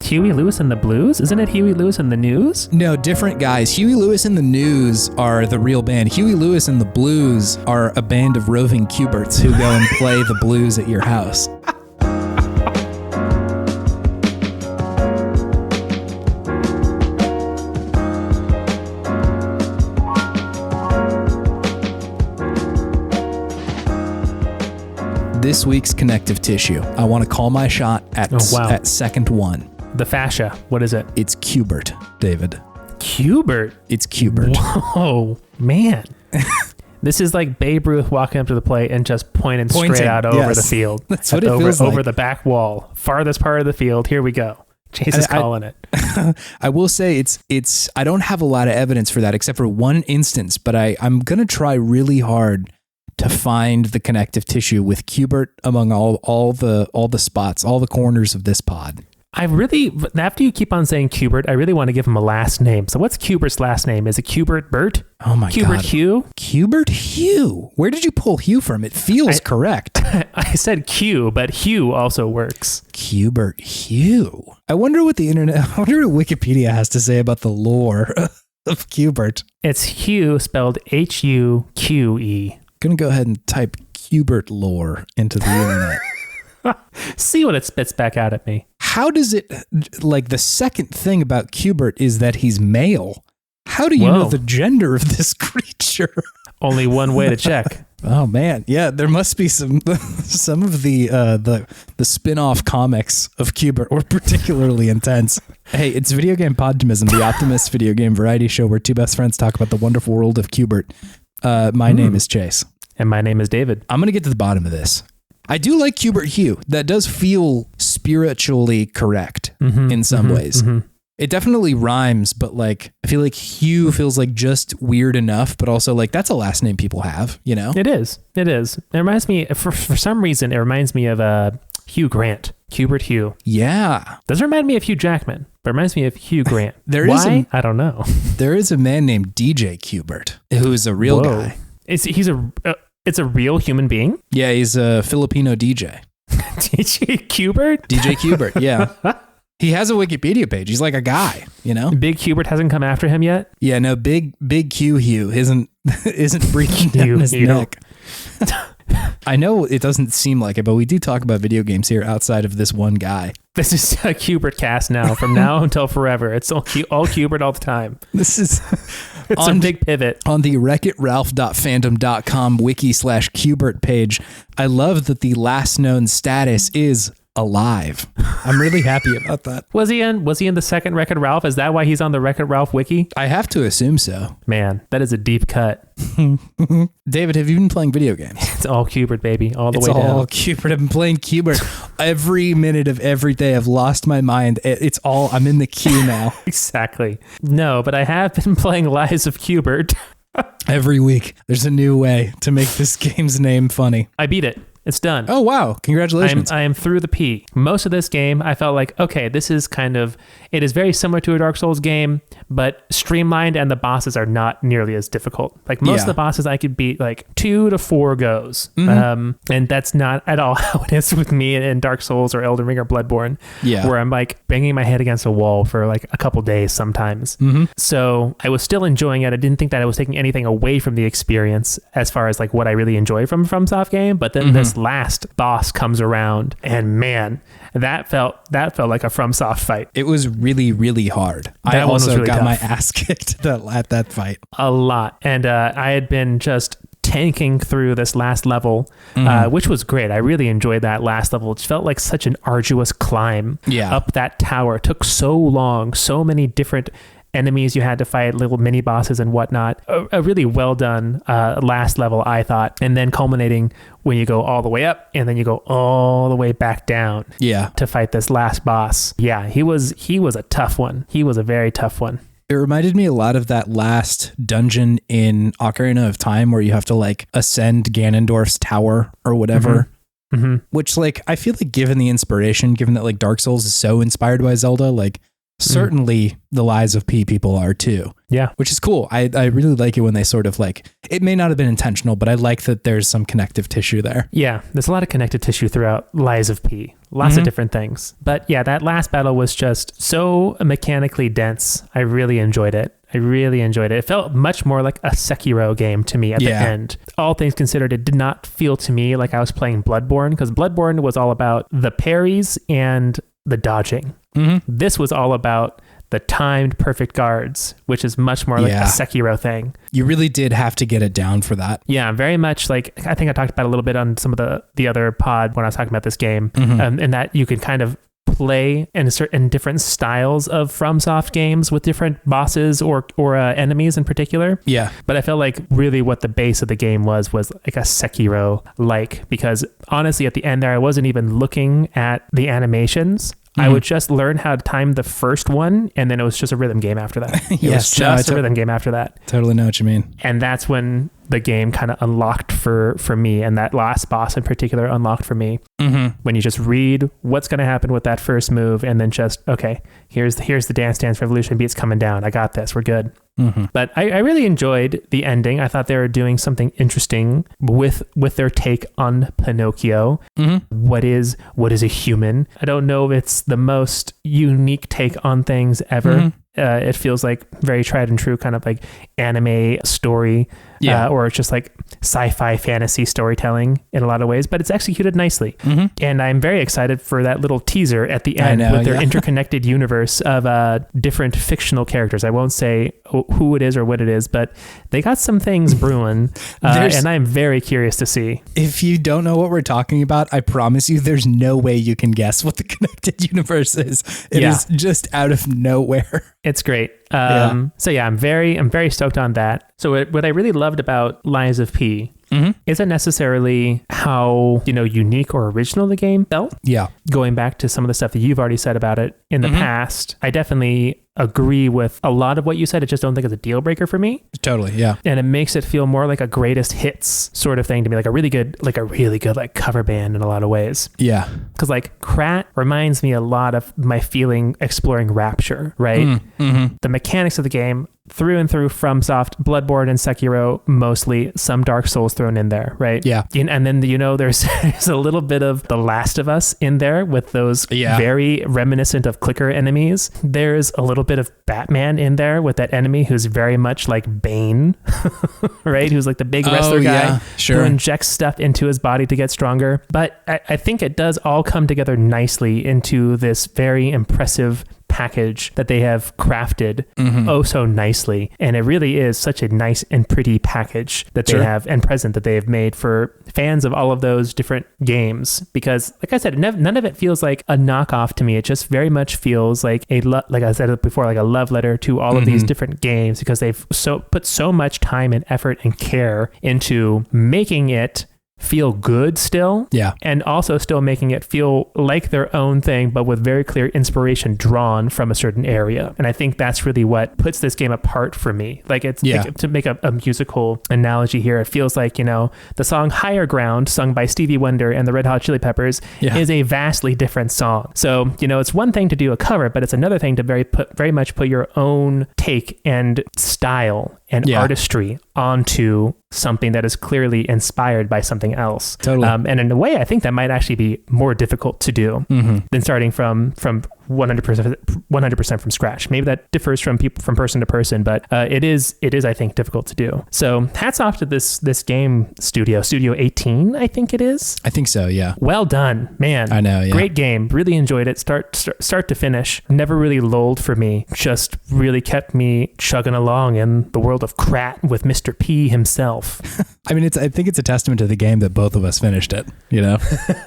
Huey Lewis and the Blues? Isn't it Huey Lewis and the News? No, different guys. Huey Lewis and the News are the real band. Huey Lewis and the Blues are a band of roving Cuberts who go and play the blues at your house. This week's connective tissue. I want to call my shot at second one. The fascia. What is it? It's Cubert, David. Cubert? It's Cubert. Whoa, man. This is like Babe Ruth walking up to the plate and just pointing straight out over the field. That's what it feels like. Over the back wall. Farthest part of the field. Here we go. Chase is calling it. I will say it's. I don't have a lot of evidence for that except for one instance, but I'm going to try really hard to find the connective tissue with Cubert among all the spots, all the corners of this pod. After you keep on saying Cubert, I really want to give him a last name. So what's Cubert's last name? Is it Cubert Bert? Oh my God. Cubert Hugh? Cubert Hugh. Where did you pull Hugh from? It feels correct. I said Q, but Hugh also works. Cubert Hugh. I wonder what Wikipedia has to say about the lore of Cubert. It's Hugh spelled Huqe. Gonna go ahead and type Cubert lore into the internet. See what it spits back out at me. How does it, like the second thing about Cubert is that he's male. How do you know the gender of this creature? Only one way to check. Oh man, yeah, there must be some of the spin-off comics of Cubert were particularly intense. Hey, it's Video Game Podtimism, the Optimist video game variety show where two best friends talk about the wonderful world of Cubert. My name is Chase. And my name is David. I'm going to get to the bottom of this. I do like Cubert Hugh. That does feel spiritually correct in some ways. Mm-hmm. It definitely rhymes, but like I feel like Hugh feels like just weird enough, but also like that's a last name people have, you know? It is. It reminds me, for some reason, it reminds me of Hugh Grant. Cubert Hugh. Yeah. Doesn't remind me of Hugh Jackman, but reminds me of Hugh Grant. Why? I don't know. There is a man named DJ Cubert who is a real guy. It's a real human being? Yeah, he's a Filipino DJ. DJ Cubert? DJ Cubert, yeah. He has a Wikipedia page. He's like a guy, you know? Big Cubert hasn't come after him yet? Yeah, no, Big Q Hugh isn't breaking down his neck. I know it doesn't seem like it, but we do talk about video games here outside of this one guy. This is a Cubert cast now, from now until forever. It's all Cubert all the time. It's a big pivot. On the wreckitralph.fandom.com wiki/Cubert page, I love that the last known status is alive. I'm really happy about that. Was he in the second Wreck-It Ralph? Is that why he's on the Wreck-It Ralph wiki? I have to assume so. Man, that is a deep cut. David, have you been playing video games? It's all Cubert, baby, all the way down. It's all Cubert. I've been playing Cubert every minute of every day. I've lost my mind. I'm in the queue now. Exactly. No, but I have been playing Lies of Cubert. Every week, there's a new way to make this game's name funny. I beat it. It's done. Oh, wow. Congratulations. I am through the P. Most of this game, I felt like, okay, this is it is very similar to a Dark Souls game, but streamlined, and the bosses are not nearly as difficult. Like most of the bosses I could beat like 2 to 4 goes. Mm-hmm. And that's not at all how it is with me in Dark Souls or Elden Ring or Bloodborne, where I'm like banging my head against a wall for like a couple days sometimes. Mm-hmm. So I was still enjoying it. I didn't think that I was taking anything away from the experience as far as like what I really enjoy from FromSoft game, but then this last boss comes around, and man, that felt like a FromSoft fight. It was really, really hard. I also got my ass kicked at that fight a lot, and I had been just tanking through this last level, which was great. I really enjoyed that last level. It felt like such an arduous climb up that tower. It took so long, so many different enemies you had to fight, little mini bosses and whatnot. A really well done last level, I thought. And then culminating when you go all the way up and then you go all the way back down to fight this last boss. Yeah, he was a tough one. He was a very tough one. It reminded me a lot of that last dungeon in Ocarina of Time where you have to like ascend Ganondorf's tower or whatever. Mm-hmm. Which like I feel like given the inspiration, given that like Dark Souls is so inspired by Zelda, like Certainly the Lies of P people are too. Yeah. Which is cool. I really like it when they sort of like, it may not have been intentional, but I like that there's some connective tissue there. Yeah. There's a lot of connective tissue throughout Lies of P. Lots of different things. But yeah, that last battle was just so mechanically dense. I really enjoyed it. It felt much more like a Sekiro game to me at the end. All things considered, it did not feel to me like I was playing Bloodborne, because Bloodborne was all about the parries and the dodging. This was all about the timed perfect guards, which is much more like a Sekiro thing. You really did have to get it down for that. Yeah, very much like, I think I talked about a little bit on some of the other pod when I was talking about this game, and that you could kind of play in different styles of FromSoft games with different bosses or enemies in particular. Yeah. But I felt like really what the base of the game was like a Sekiro-like, because honestly at the end there, I wasn't even looking at the animations. I would just learn how to time the first one, and then it was just a rhythm game after that. It was just a rhythm game after that. Totally know what you mean. And that's when the game kind of unlocked for me, and that last boss in particular unlocked for me. When you just read what's going to happen with that first move, and then just, okay, here's the Dance Dance Revolution beats coming down. I got this. We're good. But I really enjoyed the ending. I thought they were doing something interesting with their take on Pinocchio. What is a human? I don't know if it's the most unique take on things ever. It feels like very tried and true kind of like anime story, or it's just like sci-fi fantasy storytelling in a lot of ways, but it's executed nicely. And I'm very excited for that little teaser at the end with their interconnected universe of different fictional characters. I won't say who it is or what it is, but they got some things brewing, and I'm very curious to see. If you don't know what we're talking about, I promise you there's no way you can guess what the connected universe is. It is just out of nowhere. It's great. So yeah, I'm very stoked on that. So what I really loved about Lies of P isn't necessarily how, unique or original the game felt. Yeah. Going back to some of the stuff that you've already said about it in the past, I definitely agree with a lot of what you said. I just don't think it's a deal breaker for me. Totally. Yeah. And it makes it feel more like a greatest hits sort of thing to me, like a really good cover band in a lot of ways. Yeah. Because like Krat reminds me a lot of my feeling exploring Rapture, right? The mechanics of the game through and through FromSoft, Bloodborne and Sekiro, mostly, some Dark Souls thrown in there, right? Yeah. And then, there's a little bit of The Last of Us in there with those very reminiscent of clicker enemies. There's a little bit of Batman in there with that enemy who's very much like Bane, right? Who's like the big wrestler guy who injects stuff into his body to get stronger. But I think it does all come together nicely into this very impressive package that they have crafted so nicely, and it really is such a nice and pretty package that they have and present that they have made for fans of all of those different games, because like I said, none of it feels like a knockoff to me. It just very much feels like like I said before, like a love letter to all of these different games, because they've put so much time and effort and care into making it feel good still, and also still making it feel like their own thing, but with very clear inspiration drawn from a certain area. And I think that's really what puts this game apart for me. Like it's like, to make a musical analogy here, it feels like, the song Higher Ground, sung by Stevie Wonder and the Red Hot Chili Peppers, is a vastly different song. So, it's one thing to do a cover, but it's another thing to very much put your own take and style and artistry onto something that is clearly inspired by something else. Totally. And in a way, I think that might actually be more difficult to do than starting from 100% from scratch. Maybe that differs from person to person, but it is I think difficult to do. So hats off to this game Studio 18, I think it is. I think so, yeah. Well done, man. I know, yeah. Great game. Really enjoyed it. Start to finish. Never really lulled for me. Just really kept me chugging along in the world of Krat with Mr. P himself. I mean, I think it's a testament to the game that both of us finished it,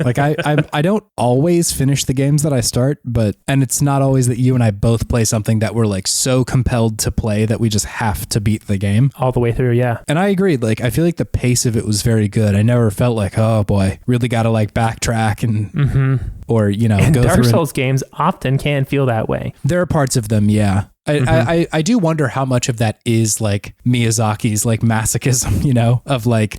Like I don't always finish the games that I start, and it's not always that you and I both play something that we're like so compelled to play that we just have to beat the game all the way through. Yeah. And I agreed. Like, I feel like the pace of it was very good. I never felt like, oh boy, really got to like backtrack and, or, and go Dark through. Souls games often can feel that way. There are parts of them. Yeah. I do wonder how much of that is like Miyazaki's like masochism, of like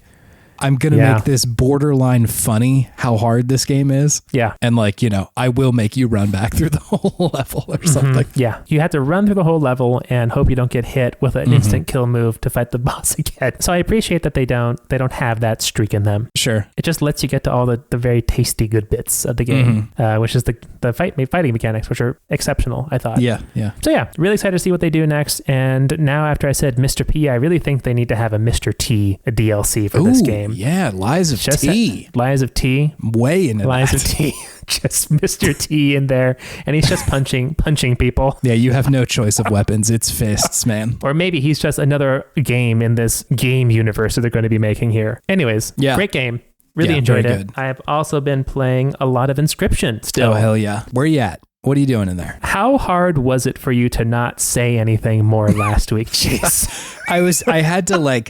I'm going to make this borderline funny how hard this game is. Yeah. And like, you know, I will make you run back through the whole level or something. Yeah. You have to run through the whole level and hope you don't get hit with an instant kill move to fight the boss again. So I appreciate that they don't have that streak in them. Sure. It just lets you get to all the very tasty good bits of the game, which is the fighting mechanics, which are exceptional, I thought. Yeah. Yeah. So yeah, really excited to see what they do next. And now after I said Mr. P, I really think they need to have a Mr. T DLC for this game. Yeah. Lies of T. Lies of T. Way into Lies of T. Just Mr. T in there, and he's just punching people. Yeah, you have no choice of weapons. It's fists, man. Or maybe he's just another game in this game universe that they're going to be making here. Anyways, great game. Really enjoyed it. I have also been playing a lot of Inscryption still. Oh, hell yeah. Where are you at? What are you doing in there? How hard was it for you to not say anything more last week, Chase? I had to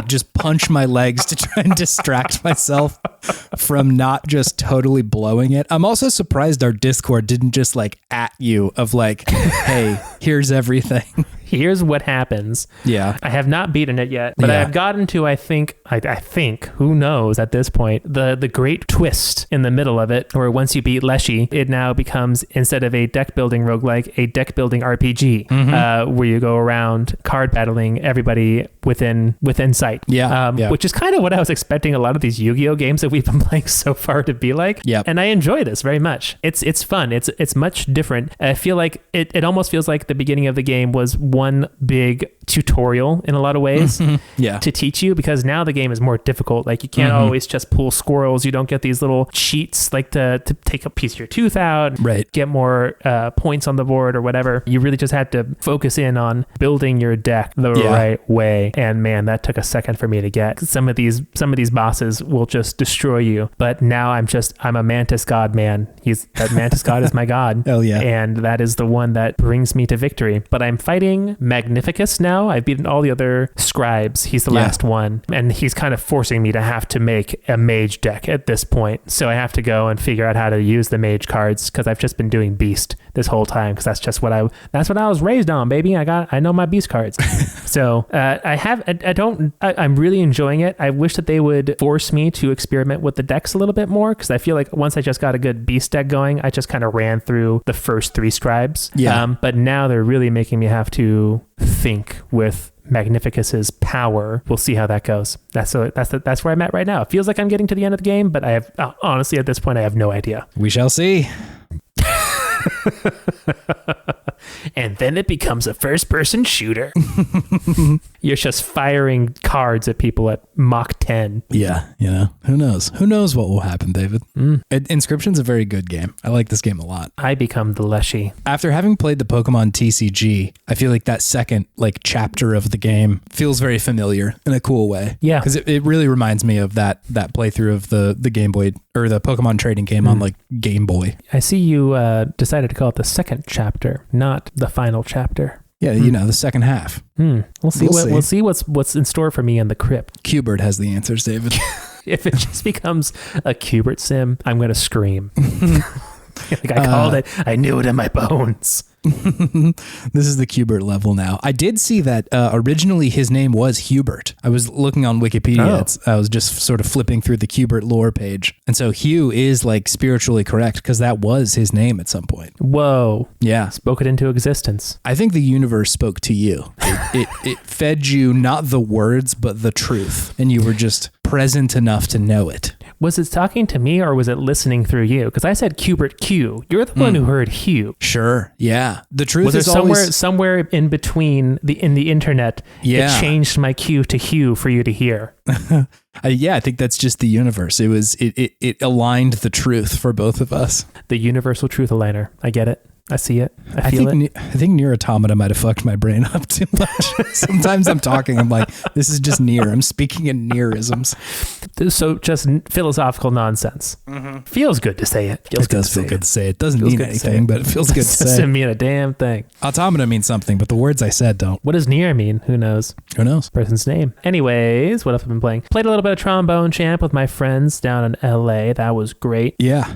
just punch my legs to try and distract myself from not just totally blowing it. I'm also surprised our Discord didn't just like at you of like, hey, here's everything. Here's what happens. Yeah. I have not beaten it yet, but I have gotten to, I think, who knows at this point, the great twist in the middle of it, where once you beat Leshy, it now becomes, instead of a deck building roguelike, a deck building RPG, where you go around card battling everybody within sight. Yeah. Which is kind of what I was expecting a lot of these Yu-Gi-Oh games that we've been playing so far to be like. Yeah. And I enjoy this very much. It's fun. It's much different. I feel like it almost feels like the beginning of the game was one big tutorial in a lot of ways to teach you, because now the game is more difficult. Like you can't always just pull squirrels. You don't get these little cheats like to take a piece of your tooth out, get more points on the board or whatever. You really just had to focus in on building your deck the right way. And man, that took a second for me to get. Some of these bosses will just destroy you. But now I'm a Mantis God, man. That Mantis God is my god. Hell yeah. And that is the one that brings me to victory. But I'm fighting Magnificus now. I've beaten all the other scribes. He's the last one. And he's kind of forcing me to have to make a mage deck at this point. So I have to go and figure out how to use the mage cards, because I've just been doing beast this whole time, because that's what I was raised on, baby. I know my beast cards. So I'm really enjoying it. I wish that they would force me to experiment with the decks a little bit more, because I feel like once I just got a good beast deck going, I just kind of ran through the first 3 scribes. But now they're really making me have to think with Magnificus's power. We'll see how that goes. That's where I'm at right now. It feels like I'm getting to the end of the game, but I have honestly at this point I have no idea. We shall see. And then it becomes a first-person shooter. You're just firing cards at people at Mach 10. Yeah, you know, who knows? Who knows what will happen, David? Inscryption's a very good game. I like this game a lot. I become the Leshy. After having played the Pokemon TCG, I feel like that second chapter of the game feels very familiar in a cool way. Yeah. Because it really reminds me of that playthrough of the Game Boy, or the Pokemon trading game on Game Boy. I see you decided to call it the second chapter, not the final chapter. Yeah, you know, the second half. We'll see what's in store for me in the crypt. Qbert has the answers, David. If it just becomes a Qbert sim, I'm going to scream. I called it. I knew it in my bones. This is the Qbert level now. I did see that originally his name was Hubert. I was looking on Wikipedia. I was just sort of flipping through the Qbert lore page. And so Hugh is spiritually correct, because that was his name at some point. Whoa. Yeah. Spoke it into existence. I think the universe spoke to you. It fed you not the words, but the truth. And you were just present enough to know it. Was it talking to me, or was it listening through you? Because I said Qbert Q. You're the one who heard Hugh. Sure. Yeah. The truth was is somewhere in between in the internet. Yeah. It changed my Q to Hugh for you to hear. I think that's just the universe. It aligned the truth for both of us. The universal truth aligner. I get it. I see it. I feel it. I think Nier Automata might have fucked my brain up too much. Sometimes I'm talking, I'm like, this is just Nier. I'm speaking in Nierisms. So just philosophical nonsense. Feels good to say it. It does feel good to say it. Doesn't mean anything, but it feels good to say. Doesn't mean a damn thing. Automata means something, but the words I said don't. What does Nier mean? Who knows? Who knows? Person's name. Anyways, what else have I been playing? Played a little bit of Trombone Champ with my friends down in LA. That was great. Yeah.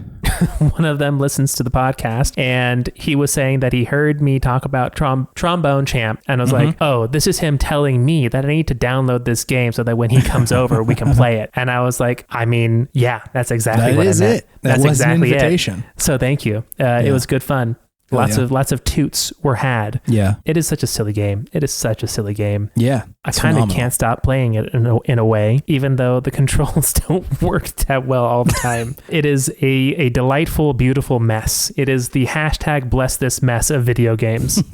One of them listens to the podcast, and he was saying that he heard me talk about Trombone Champ, and I was like, oh, this is him telling me that I need to download this game so that when he comes over, we can play it. And I was like, I mean, yeah, that's exactly what I meant. That's exactly it. So thank you. It was good fun. Lots of toots were had. Yeah. It is such a silly game. It is such a silly game. Yeah. I kind of can't stop playing it in a way, even though the controls don't work that well all the time. It is a delightful, beautiful mess. It is the hashtag bless this mess of video games.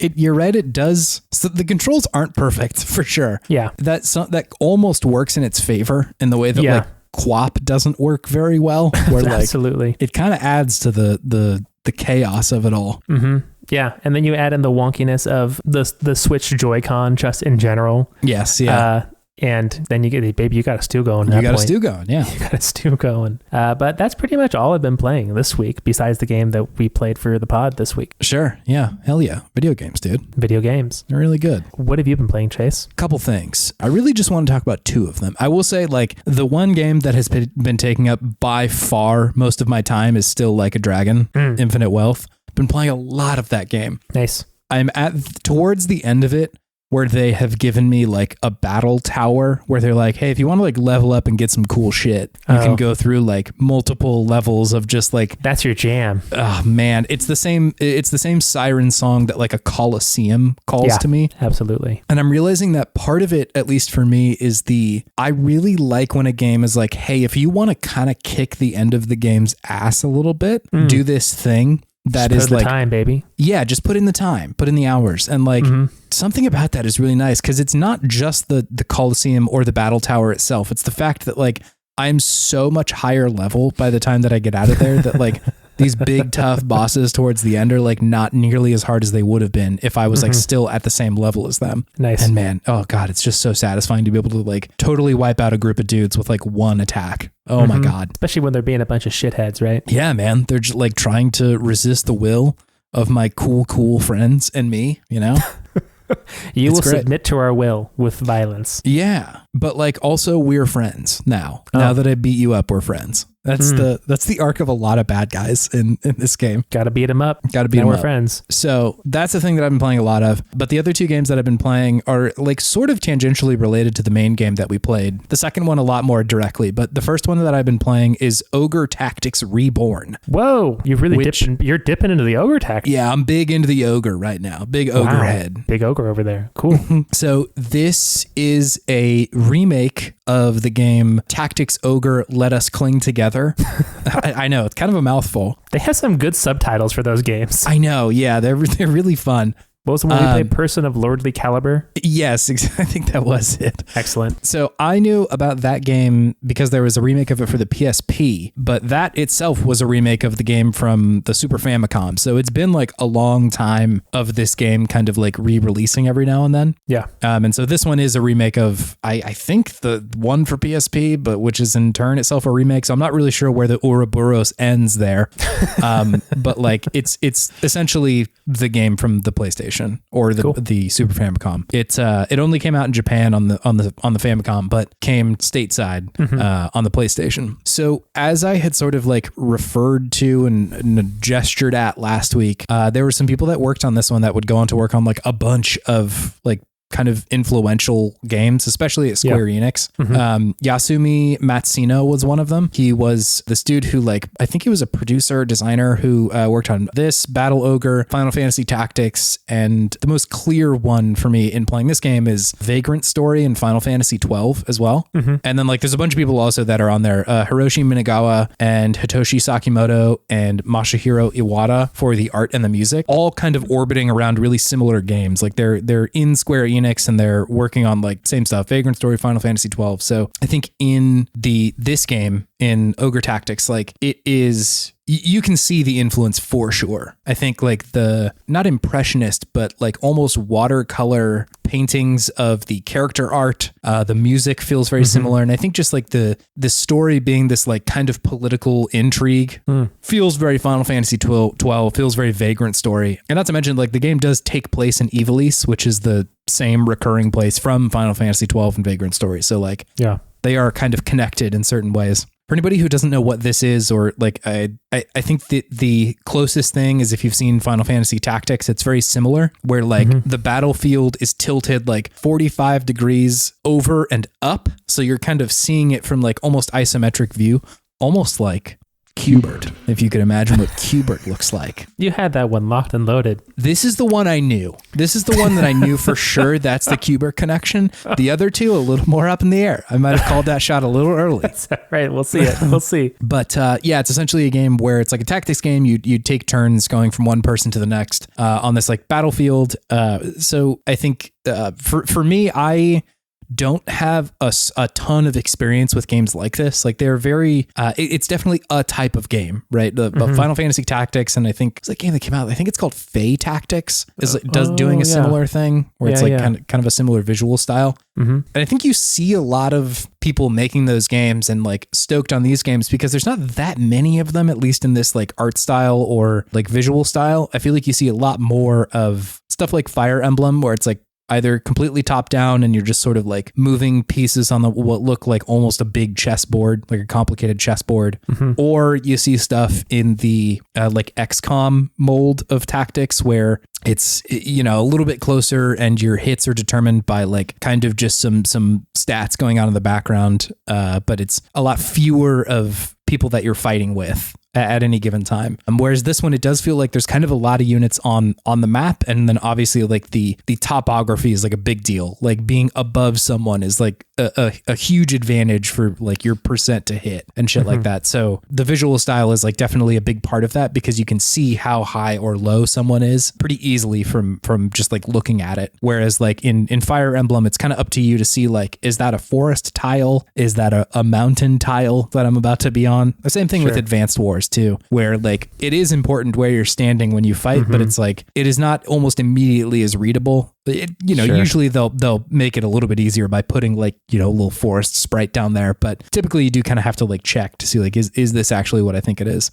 You're right. It does. So the controls aren't perfect for sure. Yeah. That almost works in its favor in the way that like QWOP doesn't work very well. Where like absolutely, it kind of adds to the chaos of it all. Mm-hmm. Yeah, and then you add in the wonkiness of the Switch Joy-Con just in general. Yes, yeah. And then you got a stew going. You got a stew going, yeah. You got a stew going. But that's pretty much all I've been playing this week, besides the game that we played for the pod this week. Sure, yeah. Hell yeah. Video games, dude. Video games. They're really good. What have you been playing, Chase? Couple things. I really just want to talk about two of them. I will say, like, the one game that has been taking up by far most of my time is still Like a Dragon, Infinite Wealth. Been playing a lot of that game. Nice. I'm towards the end of it, where they have given me like a battle tower where they're like, hey, if you want to like level up and get some cool shit, you can go through like multiple levels of just like, that's your jam. Oh man. It's the same siren song that like a Coliseum calls to me. Absolutely. And I'm realizing that part of it, at least for me, is I really like when a game is like, hey, if you want to kind of kick the end of the game's ass a little bit, do this thing. That is like time, baby. Yeah, just put in the time, put in the hours. And like something about that is really nice because it's not just the Coliseum or the battle tower itself. It's the fact that like I'm so much higher level by the time that I get out of there that like these big tough bosses towards the end are like not nearly as hard as they would have been if I was like still at the same level as them. Nice. And man, oh God, it's just so satisfying to be able to like totally wipe out a group of dudes with like one attack. Oh my God. Especially when they're being a bunch of shitheads, right? Yeah, man. They're just like trying to resist the will of my cool friends and me, you know? You will submit to our will with violence. Yeah. But like also we're friends now. Now that I beat you up, we're friends. That's the arc of a lot of bad guys in this game. Gotta beat them up. Gotta beat them up. We're friends. So that's the thing that I've been playing a lot of. But the other two games that I've been playing are like sort of tangentially related to the main game that we played. The second one a lot more directly. But the first one that I've been playing is Ogre Tactics Reborn. Whoa, you're dipping into the Ogre Tactics. Yeah, I'm big into the Ogre right now. Big Ogre head. Big Ogre over there. Cool. So this is a remake of the game Tactics Ogre Let Us Cling Together. I know, it's kind of a mouthful. They have some good subtitles for those games. I know, yeah, they're really fun. What was the one we played? Person of Lordly Caliber? Yes, I think that was it. Excellent. So I knew about that game because there was a remake of it for the PSP, but that itself was a remake of the game from the Super Famicom. So it's been like a long time of this game kind of like re-releasing every now and then. Yeah. And so this one is a remake of, I think the one for PSP, but which is in turn itself a remake. So I'm not really sure where the Ouroboros ends there. But like it's essentially the game from the PlayStation. Or the Super Famicom. It only came out in Japan on the Famicom, but came stateside on the PlayStation. So as I had sort of like referred to and gestured at last week, there were some people that worked on this one that would go on to work on like a bunch of like kind of influential games, especially at Square Enix. Yasumi Matsuno was one of them. He was this dude who like, I think he was a producer, designer who worked on this, Battle Ogre, Final Fantasy Tactics, and the most clear one for me in playing this game is Vagrant Story and Final Fantasy 12 as well. And then like there's a bunch of people also that are on there. Hiroshi Minagawa and Hitoshi Sakimoto and Masahiro Iwata for the art and the music, all kind of orbiting around really similar games. Like they're in Square Enix and they're working on like same stuff, Vagrant Story, Final Fantasy 12. So I think in this game, in Ogre Tactics, like it is, you can see the influence for sure. I think like the, not impressionist, but like almost watercolor paintings of the character art, the music feels very similar. And I think just like the story being this like kind of political intrigue feels very Final Fantasy 12, feels very Vagrant Story. And not to mention like the game does take place in Ivalice, which is the same recurring place from Final Fantasy 12 and Vagrant Story. So like, yeah, they are kind of connected in certain ways. For anybody who doesn't know what this is, or like, I think the closest thing is if you've seen Final Fantasy Tactics, it's very similar, where like the battlefield is tilted like 45 degrees over and up. So you're kind of seeing it from like almost isometric view, almost like Qbert, if you could imagine what Qbert looks like. You had that one locked and loaded. This is the one I knew. This is the one that I knew for sure. That's the Qbert connection. The other two, a little more up in the air. I might have called that shot a little early. That's right. We'll see it. We'll see. But yeah, it's essentially a game where it's like a tactics game. You take turns going from one person to the next on this like battlefield. So I think for me, I don't have a ton of experience with games like this. Like they're very, it's definitely a type of game, right? The Final Fantasy Tactics, and I think it's a game that came out, I think it's called Fae Tactics, doing a similar thing where it's like kind of a similar visual style. And I think you see a lot of people making those games and like stoked on these games because there's not that many of them, at least in this like art style or like visual style. I feel like you see a lot more of stuff like Fire Emblem, where it's like either completely top down and you're just sort of like moving pieces on what look like almost a big chessboard, like a complicated chessboard, or you see stuff in the like XCOM mold of tactics where it's, you know, a little bit closer and your hits are determined by like kind of just some stats going on in the background, but it's a lot fewer of people that you're fighting with at any given time. Whereas this one, it does feel like there's kind of a lot of units on the map. And then obviously like the topography is like a big deal. Like being above someone is like a huge advantage for like your percent to hit and shit like that. So the visual style is like definitely a big part of that because you can see how high or low someone is pretty easily from just like looking at it. Whereas like in Fire Emblem, it's kind of up to you to see like, is that a forest tile? Is that a mountain tile that I'm about to be on? The same thing with Advanced Wars too, where like it is important where you're standing when you fight, but it's like it is not almost immediately as readable. Usually they'll make it a little bit easier by putting like, you know, a little forest sprite down there, but typically you do kind of have to like check to see like, is this actually what I think it is?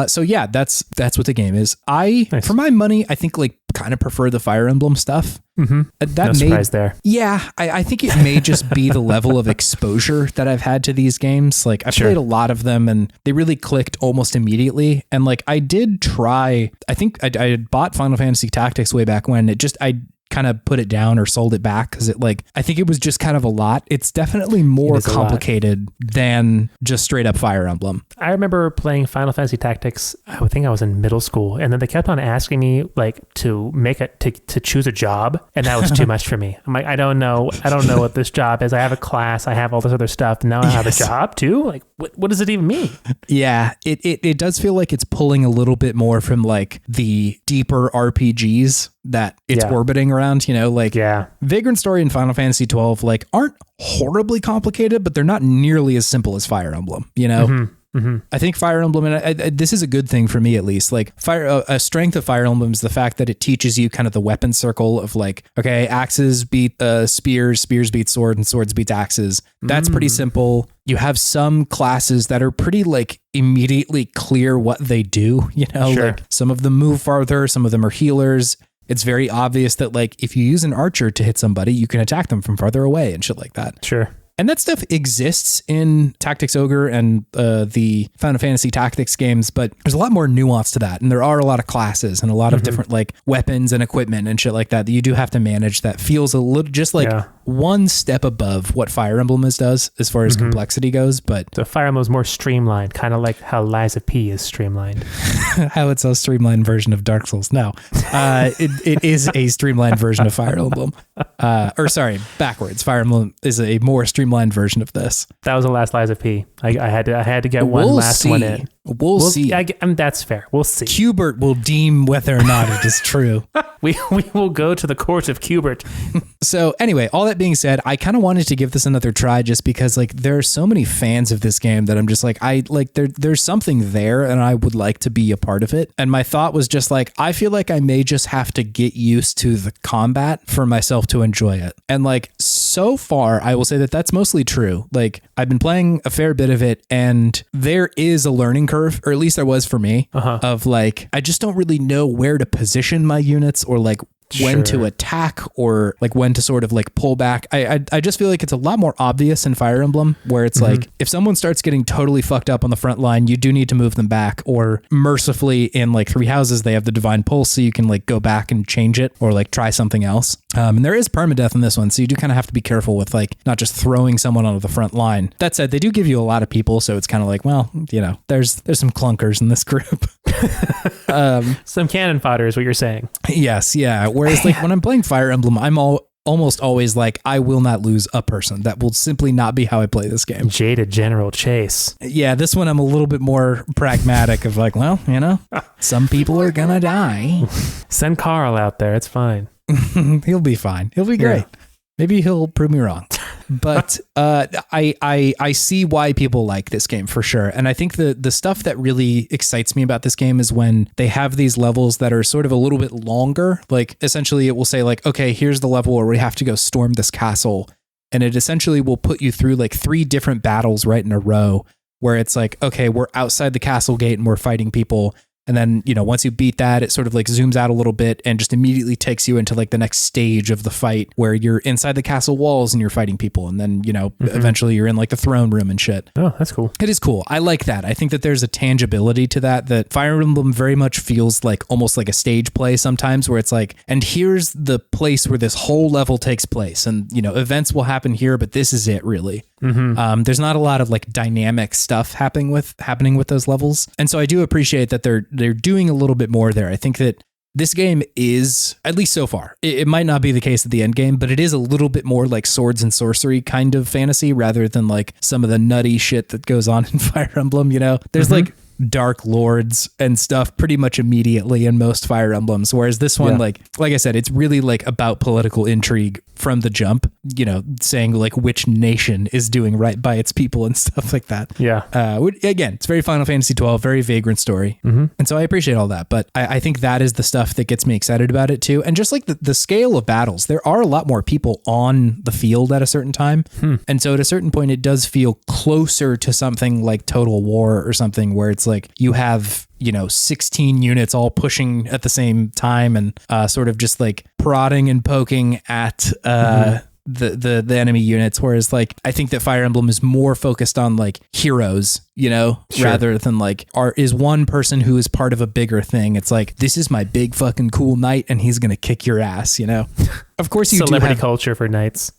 So yeah, that's what the game is. For my money, I think like kind of prefer the Fire Emblem stuff. No surprise there. Yeah, I think it may just be the level of exposure that I've had to these games. Like I've played a lot of them and they really clicked almost immediately. And like I did try, I think I had bought Final Fantasy Tactics way back when. I kind of put it down or sold it back because I think it was just kind of a lot. It's definitely more complicated than just straight up Fire Emblem. I remember playing Final Fantasy Tactics, I think I was in middle school, and then they kept on asking me like to choose a job, and that was too much for me. I'm like, I don't know what this job is. I have a class, I have all this other stuff. Now I have a job too? Like what does it even mean? Yeah, it does feel like it's pulling a little bit more from like the deeper RPGs that it's orbiting around, you know, like Vagrant Story and Final Fantasy 12 like aren't horribly complicated, but they're not nearly as simple as Fire Emblem, you know? I think Fire Emblem, and this is a good thing for me at least, like a strength of Fire Emblem is the fact that it teaches you kind of the weapon circle of like, okay, axes beat spears beat sword, and swords beat axes. That's pretty simple. You have some classes that are pretty like immediately clear what they do, you know, like some of them move farther, some of them are healers. It's very obvious that like if you use an archer to hit somebody, you can attack them from farther away and shit like that. Sure. And that stuff exists in Tactics Ogre and the Final Fantasy Tactics games, but there's a lot more nuance to that. And there are a lot of classes and a lot of different like weapons and equipment and shit like that you do have to manage that feels a little just like one step above what Fire Emblem does as far as complexity goes. But so Fire Emblem is more streamlined, kind of like how Lies of P is streamlined. How it's a streamlined version of Dark Souls. No, it is a streamlined version of Fire Emblem. Or sorry, backwards. Fire Emblem is a more streamlined version of this. That was the last Lies of P. I had to get one one in. We'll see. That's fair. We'll see. Qbert will deem whether or not it is true. we will go to the court of Qbert. So anyway, all that being said, I kind of wanted to give this another try just because like there are so many fans of this game that I'm just like, there's something there and I would like to be a part of it. And my thought was just like, I feel like I may just have to get used to the combat for myself to enjoy it. And like so far, I will say that that's mostly true. Like I've been playing a fair bit of it and there is a learning curve, or at least there was for me, of like, I just don't really know where to position my units or like when to attack or like when to sort of like pull back. I just feel like it's a lot more obvious in Fire Emblem, where it's like if someone starts getting totally fucked up on the front line, you do need to move them back, or mercifully in like Three Houses, they have the Divine Pulse, so you can like go back and change it or like try something else. And there is permadeath in this one, so you do kind of have to be careful with like not just throwing someone onto the front line. That said, they do give you a lot of people, so it's kind of like, well, you know, there's some clunkers in this group. Some cannon fodder is what you're saying. Yes, yeah. Whereas like when I'm playing Fire Emblem, I'm almost always like, I will not lose a person. That will simply not be how I play this game. Jaded General Chase. Yeah, this one I'm a little bit more pragmatic of like, well, you know, some people are gonna die. Send Karl out there. It's fine. He'll be fine. He'll be great. Yeah. Maybe he'll prove me wrong. But I see why people like this game for sure. And I think the stuff that really excites me about this game is when they have these levels that are sort of a little bit longer. Like essentially it will say like, okay, here's the level where we have to go storm this castle. And it essentially will put you through like 3 different battles right in a row where it's like, okay, we're outside the castle gate and we're fighting people. And then, you know, once you beat that, it sort of like zooms out a little bit and just immediately takes you into like the next stage of the fight where you're inside the castle walls and you're fighting people. And then, you know, eventually you're in like the throne room and shit. Oh, that's cool. It is cool. I like that. I think that there's a tangibility to that Fire Emblem very much feels like almost like a stage play sometimes, where it's like, and here's the place where this whole level takes place. And, you know, events will happen here, but this is it really. There's not a lot of like dynamic stuff happening with those levels. And so I do appreciate that they're doing a little bit more there. I think that this game is, at least so far, it might not be the case at the end game, but it is a little bit more like swords and sorcery kind of fantasy rather than like some of the nutty shit that goes on in Fire Emblem, you know? There's like dark lords and stuff pretty much immediately in most Fire Emblems, whereas this one, like I said, it's really like about political intrigue from the jump, you know, saying like which nation is doing right by its people and stuff like that. Yeah. Again, it's very Final Fantasy 12, very Vagrant story. And so I appreciate all that, but I think that is the stuff that gets me excited about it too. And just like the scale of battles, there are a lot more people on the field at a certain time. And so at a certain point, it does feel closer to something like Total War or something where it's like you have, you know, 16 units all pushing at the same time and sort of just like prodding and poking at the enemy units. Whereas like, I think that Fire Emblem is more focused on like heroes, you know, rather than like, is one person who is part of a bigger thing. It's like, this is my big fucking cool knight and he's going to kick your ass, you know? Of course you celebrity culture for knights.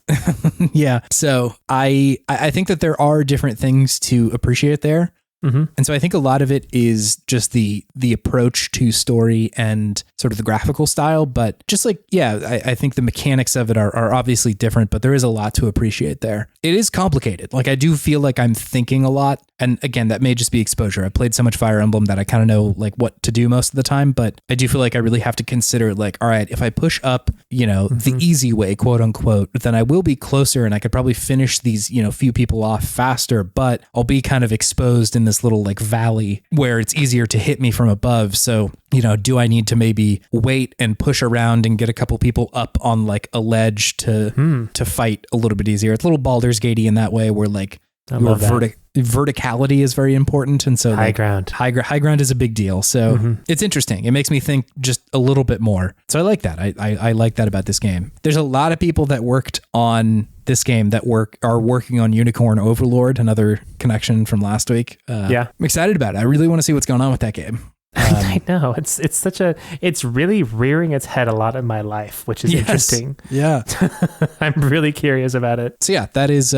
Yeah. So I think that there are different things to appreciate there. And so I think a lot of it is just the approach to story and sort of the graphical style, but just like, yeah, I think the mechanics of it are obviously different, but there is a lot to appreciate there. It is complicated. Like I do feel like I'm thinking a lot. And again, that may just be exposure. I've played so much Fire Emblem that I kind of know like what to do most of the time, but I do feel like I really have to consider like, all right, if I push up, you know, the easy way, quote unquote, then I will be closer and I could probably finish these, you know, few people off faster, but I'll be kind of exposed in this little like valley where it's easier to hit me from above. So, you know, do I need to maybe wait and push around and get a couple people up on like a ledge to fight a little bit easier? It's a little Baldur's Gatey in that way where like your verticality is very important. And so high ground is a big deal. So it's interesting. It makes me think just a little bit more. So I like that. I like that about this game. There's a lot of people that worked on this game that are working on Unicorn Overlord, another connection from last week. I'm excited about it. I really want to see what's going on with that game. I know it's really rearing its head a lot in my life, which is interesting. Yeah. I'm really curious about it. So yeah, that is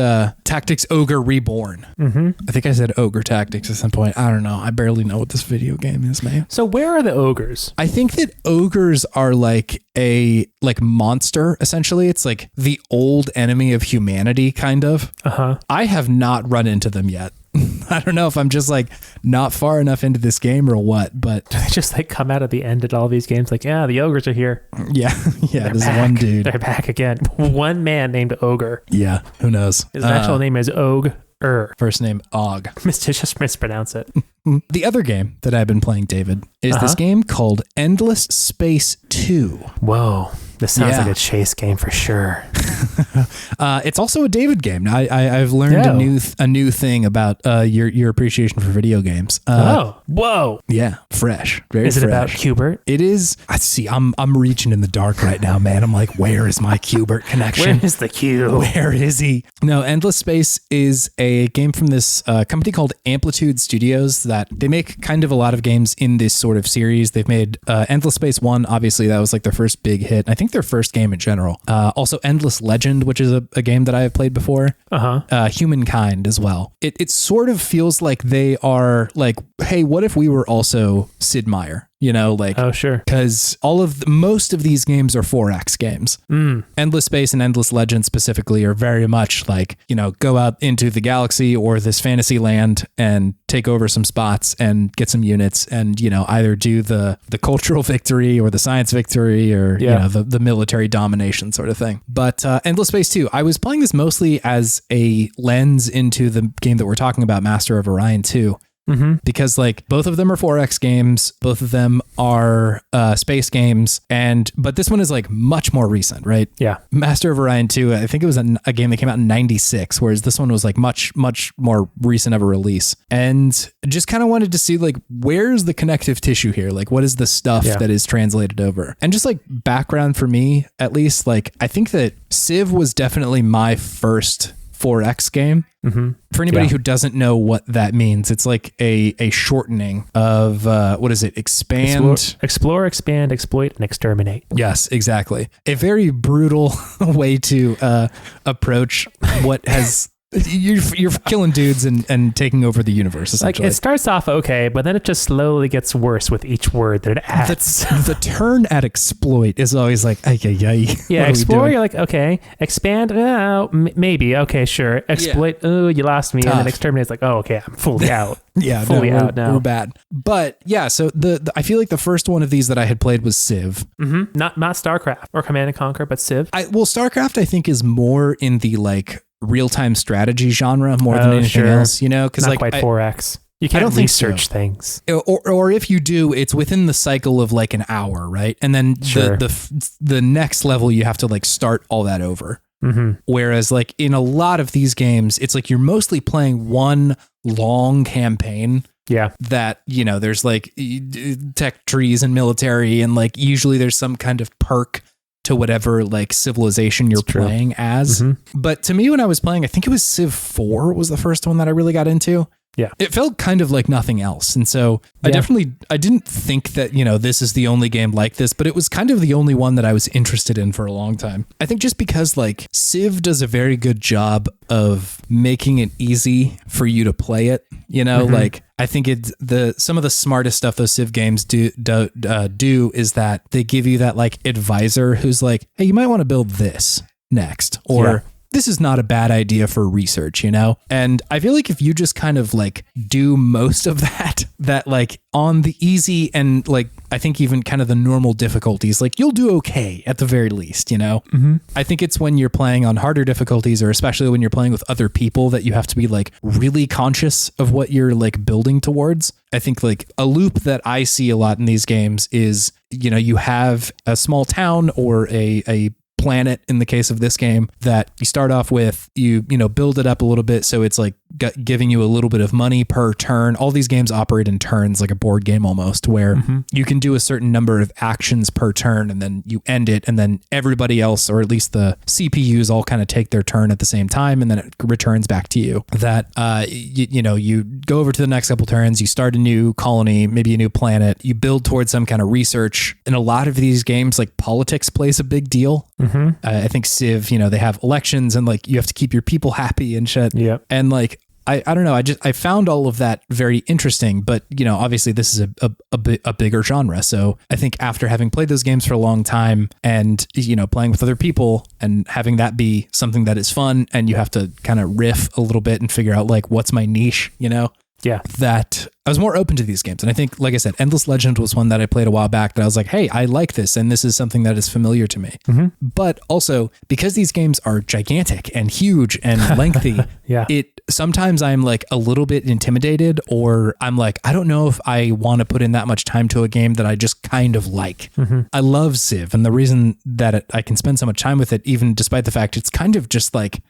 Tactics Ogre Reborn. I think I said Ogre Tactics at some point. I don't know. I barely know what this video game is, man. So where are the ogres? I think that ogres are like a monster, essentially. It's like the old enemy of humanity, kind of. I have not run into them yet. I don't know if I'm just like not far enough into this game or what, but they just like come out at the end at all these games like, yeah, the ogres are here. Yeah. There's one dude. They're back again. One man named Ogre. Yeah. Who knows? His actual name is Ogre. First name Og. Just mispronounce it. The other game that I've been playing, David, is this game called Endless Space 2. Whoa. This sounds like a chase game for sure. It's also a David game. Now, I've learned a new thing about your appreciation for video games. Whoa! Yeah, fresh. Very Is it fresh. about Qbert? It is. I see. I'm reaching in the dark right now, man. I'm like, where is my Qbert connection? Where is the Q? Where is he? No, Endless Space is a game from this company called Amplitude Studios that they make kind of a lot of games in this sort of series. They've made Endless Space 1, obviously that was like their first big hit. I think their first game in general. Also Endless Legend, which is a game that I have played before. Humankind as well. It sort of feels like they are like, hey, what if we were also Sid Meier? You know, like, oh, sure. Because most of these games are 4X games. Endless Space and Endless Legend specifically are very much like, you know, go out into the galaxy or this fantasy land and take over some spots and get some units and, you know, either do the cultural victory or the science victory or, you know, the military domination sort of thing. But Endless Space 2, I was playing this mostly as a lens into the game that we're talking about, Master of Orion 2. Because like both of them are 4X games, both of them are space games, but this one is like much more recent, right? Yeah. Master of Orion 2, I think it was a game that came out in 96, whereas this one was like much more recent of a release. And just kind of wanted to see like, where's the connective tissue here? Like, what is the stuff that is translated over? And just like background for me, at least, like I think that Civ was definitely my first 4X game. For anybody who doesn't know what that means, it's like a shortening of what is it? Explore, expand, exploit, and exterminate. Yes, exactly. A very brutal way to approach what has. You're killing dudes and taking over the universe, essentially. Like, it starts off okay, but then it just slowly gets worse with each word that it adds. The turn at exploit is always like, ay. Yeah, explore, you're like, okay. Expand, maybe, okay, sure. Exploit, oh, you lost me. Tough. And then exterminate is like, oh, okay, I'm fully out. Fully out now. We're bad. But yeah, so the I feel like the first one of these that I had played was Civ. Not StarCraft or Command and Conquer, but Civ. StarCraft I think is more in the like real-time strategy genre more than anything else, you know, because like quite 4X. You can't research things. Or if you do, it's within the cycle of like an hour, right? And then the next level you have to like start all that over. Whereas like in a lot of these games, it's like you're mostly playing one long campaign. Yeah. That, you know, there's like tech trees and military and like usually there's some kind of perk to whatever like civilization you're playing as. But to me, when I was playing, I think it was Civ 4 was the first one that I really got into. Yeah. It felt kind of like nothing else. And so I didn't think that, you know, this is the only game like this, but it was kind of the only one that I was interested in for a long time. I think just because like Civ does a very good job of making it easy for you to play it, you know, like I think some of the smartest stuff those Civ games do is that they give you that like advisor who's like, hey, you might want to build this next, or this is not a bad idea for research, you know? And I feel like if you just kind of like do most of that like on the easy and like, I think even kind of the normal difficulties, like you'll do okay at the very least, you know? I think it's when you're playing on harder difficulties, or especially when you're playing with other people, that you have to be like really conscious of what you're like building towards. I think like a loop that I see a lot in these games is, you know, you have a small town or a planet in the case of this game that you start off with, you know, build it up a little bit. So it's like giving you a little bit of money per turn. All these games operate in turns, like a board game almost, where you can do a certain number of actions per turn and then you end it. And then everybody else, or at least the CPUs, all kind of take their turn at the same time. And then it returns back to you that, you know, you go over to the next couple turns, you start a new colony, maybe a new planet, you build towards some kind of research. In a lot of these games, like politics plays a big deal. I think Civ, you know, they have elections and like you have to keep your people happy and shit. Yeah. And like, I don't know. I found all of that very interesting, but you know, obviously this is a bigger genre. So I think after having played those games for a long time and, you know, playing with other people and having that be something that is fun and you have to kind of riff a little bit and figure out like, what's my niche, you know? Yeah. That I was more open to these games. And I think, like I said, Endless Legend was one that I played a while back that I was like, hey, I like this. And this is something that is familiar to me. But also because these games are gigantic and huge and lengthy, sometimes I'm like a little bit intimidated, or I'm like, I don't know if I want to put in that much time to a game that I just kind of like. I love Civ. And the reason that I can spend so much time with it, even despite the fact it's kind of just like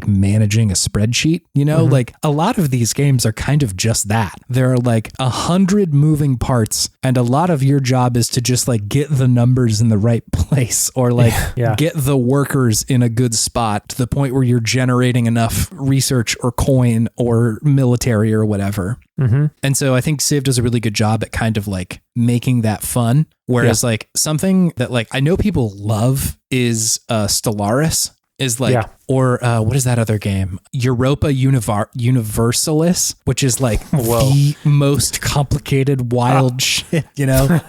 managing a spreadsheet, you know, like a lot of these games are kind of just that. there are like 100 moving parts, and a lot of your job is to just like get the numbers in the right place, or like get the workers in a good spot to the point where you're generating enough research or coin or military or whatever. And so I think Civ does a really good job at kind of like making that fun. Whereas like something that like I know people love is Stellaris. Is like, or what is that other game? Europa Universalis, which is like the most complicated, wild shit, you know?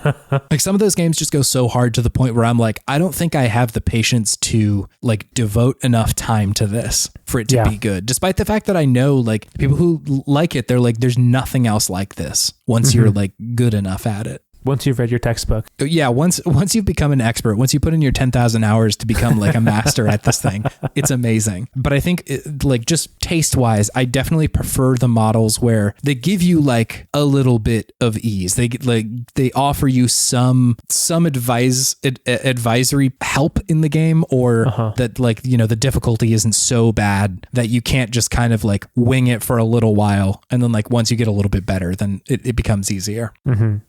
Like some of those games just go so hard to the point where I'm like, I don't think I have the patience to like devote enough time to this for it to be good. Despite the fact that I know like people who like it, they're like, there's nothing else like this once you're like good enough at it. Once you've read your textbook. Yeah, once you've become an expert, once you put in your 10,000 hours to become like a master at this thing, it's amazing. But I think like just taste-wise, I definitely prefer the models where they give you like a little bit of ease. They offer you some advisory help in the game, or that like, you know, the difficulty isn't so bad that you can't just kind of like wing it for a little while, and then like once you get a little bit better, then it becomes easier.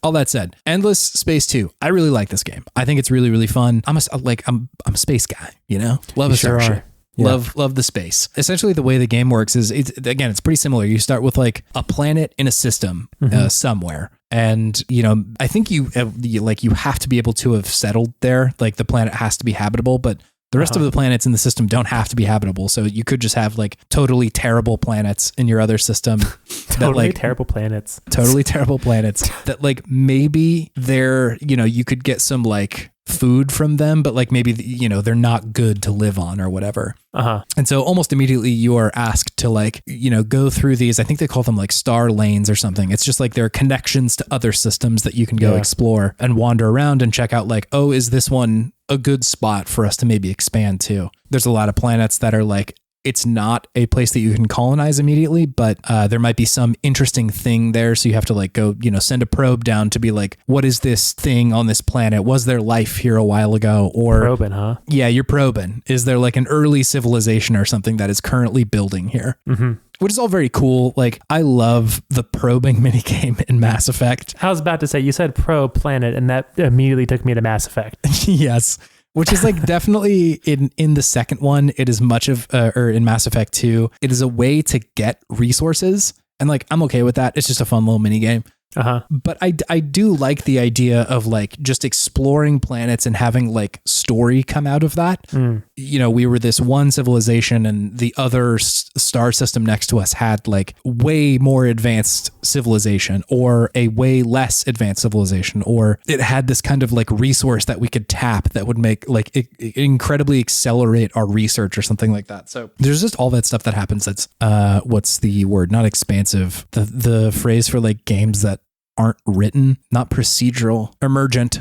All that said, Endless Space 2. I really like this game. I think it's really, really fun. I'm a space guy, you know? Love a starship. Yeah. Love the space. Essentially, the way the game works is it's pretty similar. You start with like a planet in a system somewhere. And, you know, I think you have to be able to have settled there. Like the planet has to be habitable, but the rest of the planets in the system don't have to be habitable. So you could just have like totally terrible planets in your other system. Totally terrible planets that like maybe they're, you know, you could get some like food from them, but like maybe, you know, they're not good to live on or whatever. And so almost immediately you are asked to like, you know, go through these, I think they call them like star lanes or something. It's just like there are connections to other systems that you can go explore and wander around and check out like, oh, is this one a good spot for us to maybe expand to? There's a lot of planets that are like, it's not a place that you can colonize immediately, but there might be some interesting thing there. So you have to like go, you know, send a probe down to be like, what is this thing on this planet? Was there life here a while ago? Or probing, huh? Yeah, you're probing. Is there like an early civilization or something that is currently building here? Which is all very cool. Like I love the probing minigame in Mass Effect. I was about to say, you said probe planet, and that immediately took me to Mass Effect. Yes. Which is like definitely in the second one, it is much of, or in Mass Effect 2, it is a way to get resources. And like, I'm okay with that. It's just a fun little mini game. But I do like the idea of like just exploring planets and having like story come out of that. You know, we were this one civilization and the other star system next to us had like way more advanced civilization or a way less advanced civilization, or it had this kind of like resource that we could tap that would make like incredibly accelerate our research or something like that. So there's just all that stuff that happens. That's what's the word? Not expansive. The phrase for like games that aren't written, not procedural, emergent.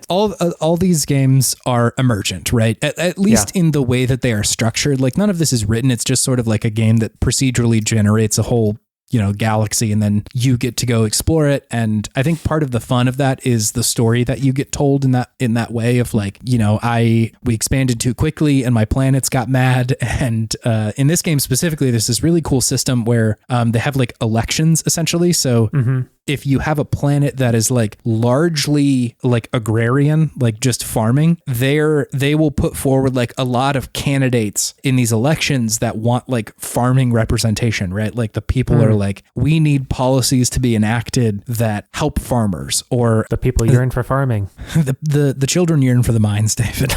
All these games are emergent, right? At least in the way that they are structured. Like none of this is written. It's just sort of like a game that procedurally generates a whole, you know, galaxy, and then you get to go explore it. And I think part of the fun of that is the story that you get told in that way of like, you know, we expanded too quickly and my planets got mad. And in this game specifically, there's this really cool system where they have like elections essentially. So if you have a planet that is like largely like agrarian, like just farming, they will put forward like a lot of candidates in these elections that want like farming representation, right? Like the people are like, we need policies to be enacted that help farmers, or the people yearn for farming. The children yearn for the mines, David.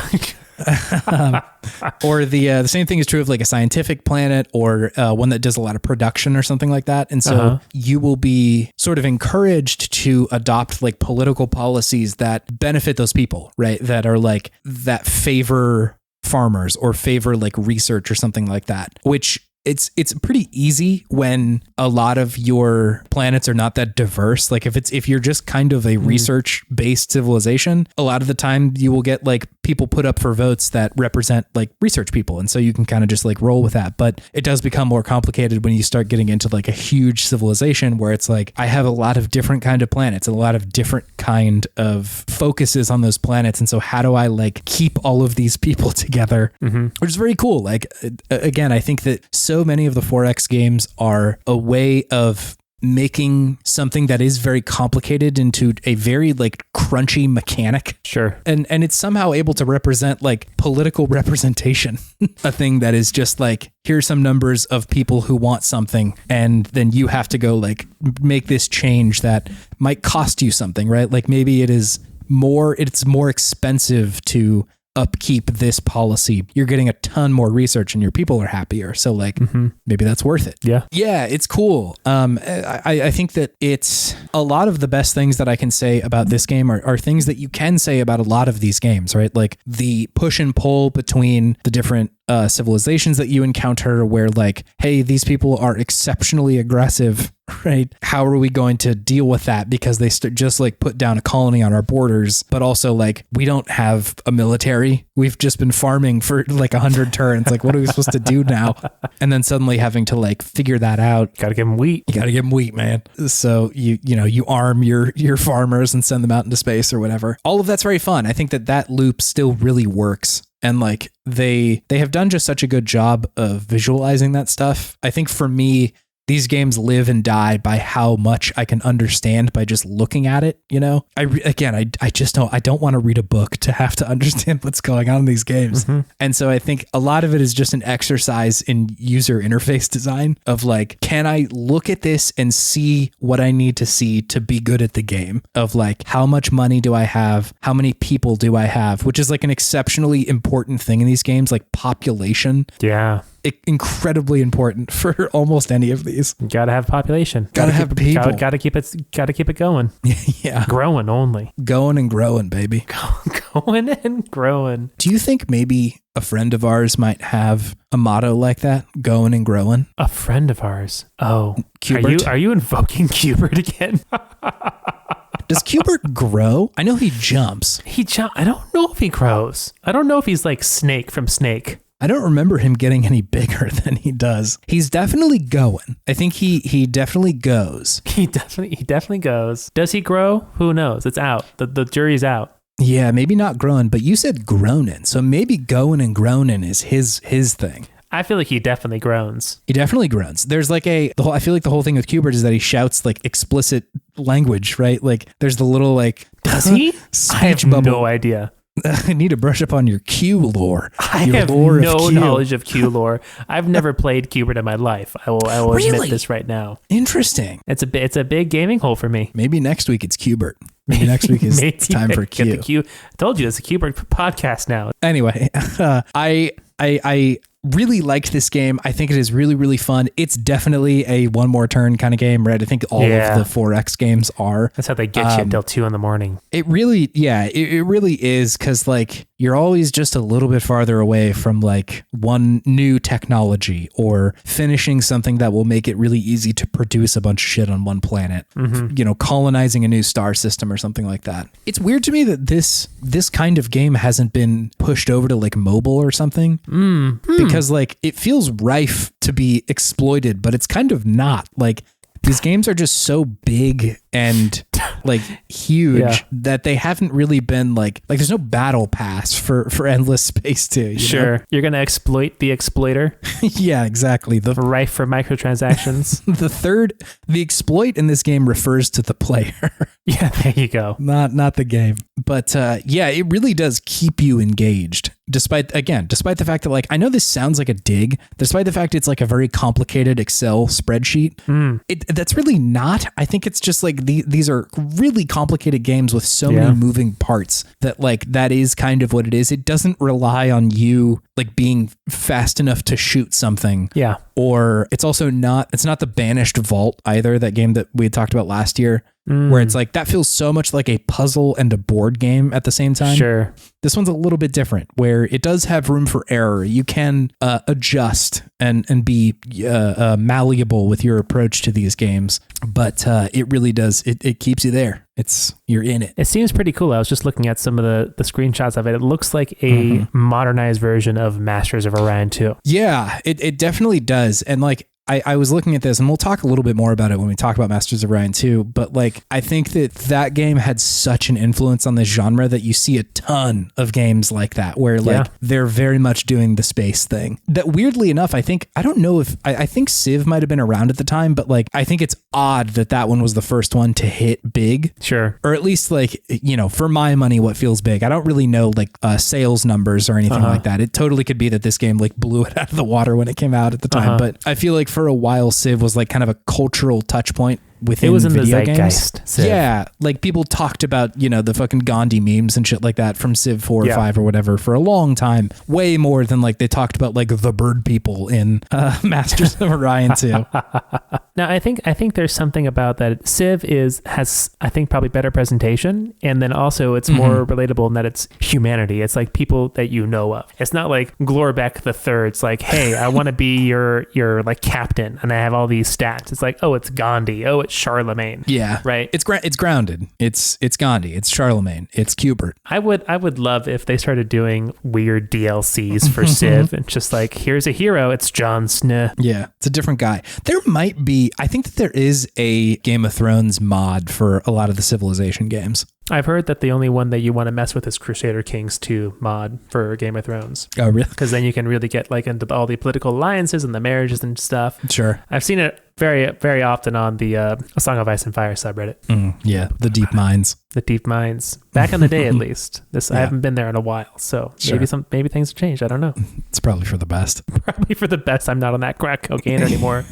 Or the same thing is true of like a scientific planet, or one that does a lot of production or something like that. And so you will be sort of encouraged to adopt like political policies that benefit those people, right? That are like, that favor farmers or favor like research or something like that, which it's pretty easy when a lot of your planets are not that diverse. Like if you're just kind of a research based civilization, a lot of the time you will get like people put up for votes that represent like research people. And so you can kind of just like roll with that. But it does become more complicated when you start getting into like a huge civilization where it's like, I have a lot of different kind of planets, a lot of different kind of focuses on those planets. And so how do I like keep all of these people together, which is very cool. Like, again, I think that so many of the 4X games are a way of making something that is very complicated into a very like crunchy mechanic. Sure. And it's somehow able to represent like political representation, a thing that is just like, here's some numbers of people who want something, and then you have to go like make this change that might cost you something, right? Like maybe it's more expensive to upkeep this policy. You're getting a ton more research and your people are happier. So like maybe that's worth it. Yeah, it's cool. I think that it's a lot of the best things that I can say about this game are things that you can say about a lot of these games, right? Like the push and pull between the different civilizations that you encounter, where like, hey, these people are exceptionally aggressive, right? How are we going to deal with that? Because they just like put down a colony on our borders, but also like we don't have a military. We've just been farming for like 100 turns. Like, what are we supposed to do now? And then suddenly having to like figure that out. Got to give them wheat. You got to give them wheat, man. So you arm your farmers and send them out into space or whatever. All of that's very fun. I think that loop still really works. And like they have done just such a good job of visualizing that stuff. I think for me, these games live and die by how much I can understand by just looking at it. You know, I don't want to read a book to have to understand what's going on in these games. And so I think a lot of it is just an exercise in user interface design of like, can I look at this and see what I need to see to be good at the game? Of like, how much money do I have? How many people do I have? Which is like an exceptionally important thing in these games, like population. Yeah. Incredibly important for almost any of these. Gotta have population. Gotta have people. Gotta keep it going. Yeah. Growing only. Going and growing, baby. Going and growing. Do you think maybe a friend of ours might have a motto like that? Going and growing? A friend of ours? Oh. Cubert? Are you invoking Cubert again? Does Cubert grow? I know he jumps. I don't know if he grows. I don't know if he's like Snake from Snake. I don't remember him getting any bigger than he does. He's definitely going. I think he definitely goes. He definitely goes. Does he grow? Who knows? It's out. The jury's out. Yeah, maybe not growing, but you said groaning. So maybe going and groaning is his thing. I feel like he definitely groans. He definitely groans. There's like I feel like the whole thing with Cubert is that he shouts like explicit language, right? Like there's the little like, does he? Speech I have bubble. no idea. I need to brush up on your Q lore. I have no knowledge of Q lore. I've never played Cubert in my life. I will admit this right now. Interesting. It's a big gaming hole for me. Maybe next week it's Cubert. Maybe next week is time for Q. Get the Q. I told you it's a Cubert podcast now. Anyway, I really liked this game. I think it is really, really fun. It's definitely a one more turn kind of game, right? I think all of the 4X games are. That's how they get you until 2 a.m. It really, it really is, because like you're always just a little bit farther away from like one new technology or finishing something that will make it really easy to produce a bunch of shit on one planet. You know, colonizing a new star system or something like that. It's weird to me that this kind of game hasn't been pushed over to like mobile or something. Because like it feels rife to be exploited, but it's kind of not. Like these games are just so big and like huge that they haven't really been like there's no battle pass for Endless Space 2. You know? You're gonna exploit the exploiter. Yeah, exactly. The rife for microtransactions. The exploit in this game refers to the player. Yeah, there you go. Not the game. But it really does keep you engaged. Despite the fact that like, I know this sounds like a dig, despite the fact it's like a very complicated Excel spreadsheet, that's really not. I think it's just like these are really complicated games with so many moving parts that like, that is kind of what it is. It doesn't rely on you like being fast enough to shoot something. Yeah. Or it's not the Banished Vault either, that game that we had talked about last year. Where it's like, that feels so much like a puzzle and a board game at the same time. Sure. This one's a little bit different, where it does have room for error. You can adjust and be malleable with your approach to these games. But it really does. It keeps you there. You're in it. It seems pretty cool. I was just looking at some of the screenshots of it. It looks like a modernized version of Masters of Orion 2. Yeah, it definitely does. And like, I was looking at this, and we'll talk a little bit more about it when we talk about Masters of Orion too, but like, I think that game had such an influence on this genre that you see a ton of games like that, where like they're very much doing the space thing. That weirdly enough, I think Civ might have been around at the time, but like, I think it's odd that one was the first one to hit big. Sure. Or at least like, for my money, what feels big. I don't really know like sales numbers or anything like that. It totally could be that this game like blew it out of the water when it came out at the time. But I feel like for a while, Civ was like kind of a cultural touch point within it was in video the zeitgeist, games. Civ. Yeah, like people talked about, the fucking Gandhi memes and shit like that from Civ 4 or 5 or whatever for a long time. Way more than like they talked about like the bird people in Masters of Orion 2. Now, I think there's something about that. Civ has I think probably better presentation, and then also it's more relatable in that it's humanity. It's like people that you know of. It's not like Glorbeck the Third. It's like, hey, I want to be your like captain, and I have all these stats. It's like, oh, it's Gandhi. Oh, it's Charlemagne. Yeah, right. It's grounded. It's Gandhi. It's Charlemagne. It's Qbert. I would love if they started doing weird DLCs for Civ, and just like, here's a hero. It's Jon Snow. Yeah, it's a different guy. There might be. I think that there is a Game of Thrones mod for a lot of the Civilization games. I've heard that the only one that you want to mess with is Crusader Kings 2 mod for Game of Thrones. Oh, really? Because then you can really get like into all the political alliances and the marriages and stuff. Sure. I've seen it very, very often on the A Song of Ice and Fire subreddit. Yeah, the deep mines. The deep mines. Back in the day, at least. I haven't been there in a while, so maybe things have changed. I don't know. It's probably for the best. Probably for the best. I'm not on that crack cocaine anymore.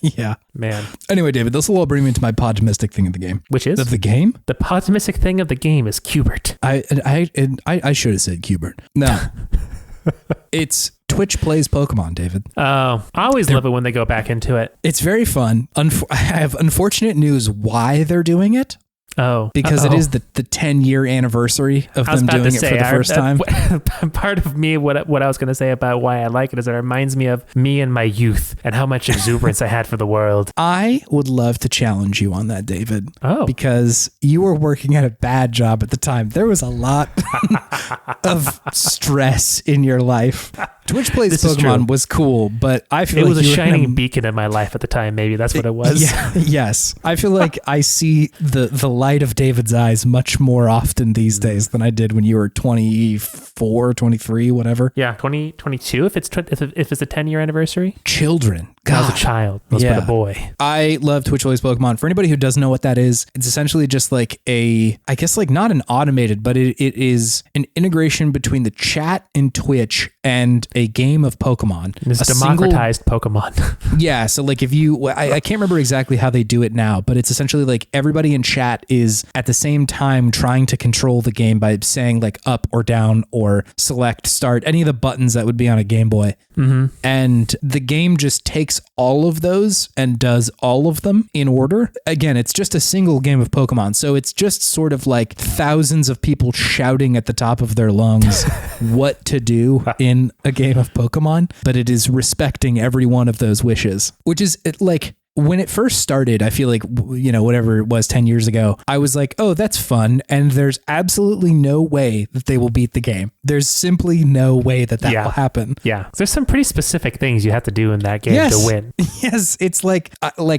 Yeah. Man. Anyway, David, this will all bring me to my Podtimistic thing of the game. Which is? Of the game? The Podtimistic thing of the game is Qbert. I should have said Qbert. No. It's Twitch plays Pokemon, David. Oh, I always love it when they go back into it. It's very fun. I have unfortunate news why they're doing it. Oh, because it is the 10-year anniversary of them doing it for the first time. Part of me, what I was going to say about why I like it is it reminds me of me and my youth and how much exuberance I had for the world. I would love to challenge you on that, David. Oh. Because you were working at a bad job at the time. There was a lot of stress in your life. Twitch Plays Pokemon was cool, but I feel it was a shining beacon in my life at the time. Maybe that's what it was. Yeah, yes. I feel like I see the light of David's eyes much more often these days than I did when you were 24, 23, whatever. Yeah, 2022 if it's a 10-year anniversary. Children. God. I was a child. I was but a boy. I love Twitch Plays Pokemon. For anybody who doesn't know what that is, it's essentially just like I guess like not an automated, but it is an integration between the chat in Twitch and a game of Pokemon. It's democratized Pokemon. Yeah. So like if I can't remember exactly how they do it now, but it's essentially like everybody in chat is at the same time trying to control the game by saying like up or down or select, start, any of the buttons that would be on a Game Boy. Mm-hmm. And the game just takes all of those and does all of them in order. Again, it's just a single game of Pokemon. So it's just sort of like thousands of people shouting at the top of their lungs what to do in a game of Pokemon, but it is respecting every one of those wishes, which is like, when it first started, I feel like, whatever it was 10 years ago, I was like, oh, that's fun. And there's absolutely no way that they will beat the game. There's simply no way that will happen. Yeah. There's some pretty specific things you have to do in that game to win. Yes. It's like,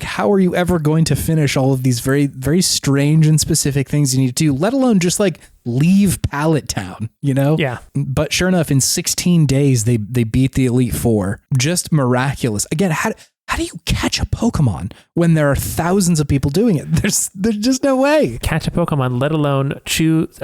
how are you ever going to finish all of these very, very strange and specific things you need to do, let alone just like leave Pallet Town, Yeah. But sure enough, in 16 days, they beat the Elite Four. Just miraculous. Again, how do you catch a Pokemon when there are thousands of people doing it? There's just no way. Catch a Pokemon, let alone choose,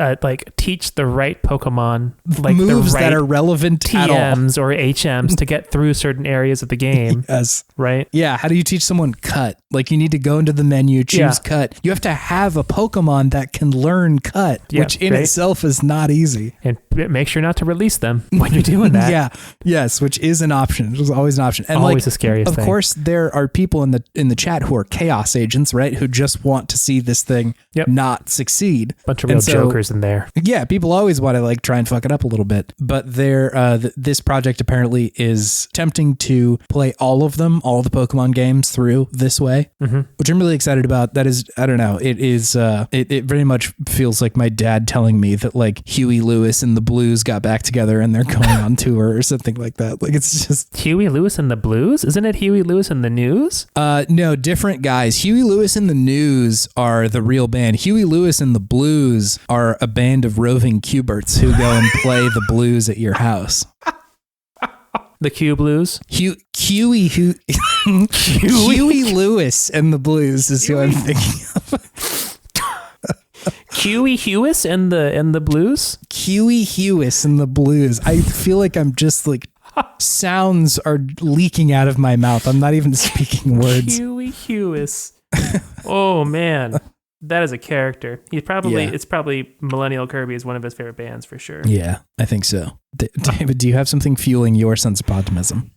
teach the right Pokemon, like moves the right that are relevant TMs or HMs to get through certain areas of the game. Yes. Right? Yeah. How do you teach someone cut? Like you need to go into the menu, choose cut. You have to have a Pokemon that can learn cut, which in itself is not easy. And make sure not to release them when you're doing that. Yeah. Yes. Which is an option. It was always an option. And always the scariest thing. Of course, there are people in the chat who are chaos agents, right? Who just want to see this thing not succeed. Bunch of real jokers in there. Yeah, people always want to like try and fuck it up a little bit. But this project apparently is attempting to play all of the Pokemon games through this way, which I'm really excited about. That is, I don't know, it is, it very much feels like my dad telling me that like Huey Lewis and the Blues got back together and they're going on tour or something like that. Like it's just Huey Lewis and the Blues? Isn't it Huey Lewis Lewis and the News? No, different guys. Huey Lewis and the News are the real band. Huey Lewis and the Blues are a band of roving Cuberts who go and play the blues at your house. The Q Blues? Huey Lewis and the Blues is who I'm thinking of. Huey Hewis and the Blues? Huey Hewis and the Blues. I feel like I'm just like sounds are leaking out of my mouth. I'm not even speaking words. Huey Hewis. Oh man. That is a character. It's probably Millennial Kirby is one of his favorite bands for sure. Yeah, I think so. David, do you have something fueling your sense of optimism?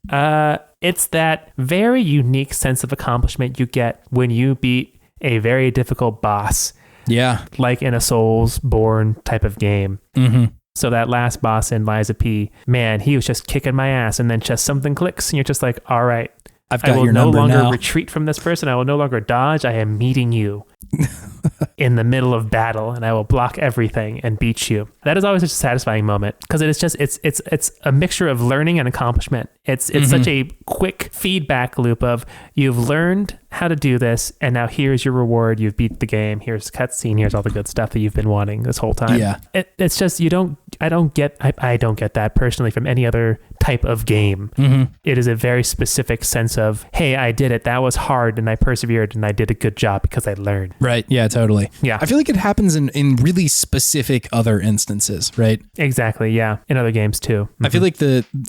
It's that very unique sense of accomplishment you get when you beat a very difficult boss. Yeah. Like in a Soulsborne type of game. Mm-hmm. So that last boss in Lies of P, man, he was just kicking my ass, and then just something clicks and you're just like, all right, I will no longer retreat from this person. I will no longer dodge. I am meeting you in the middle of battle, and I will block everything and beat you. That is always such a satisfying moment because it is just it's a mixture of learning and accomplishment. It's such a quick feedback loop of you've learned how to do this, and now here's your reward. You've beat the game. Here's the cutscene. Here's all the good stuff that you've been wanting this whole time. Yeah, it's just I don't get that personally from any other type of game. Mm-hmm. It is a very specific sense of, hey, I did it. That was hard, and I persevered, and I did a good job because I learned. Right. Yeah, totally. Yeah. I feel like it happens in really specific other instances, right? Exactly. Yeah. In other games too. Mm-hmm. I feel like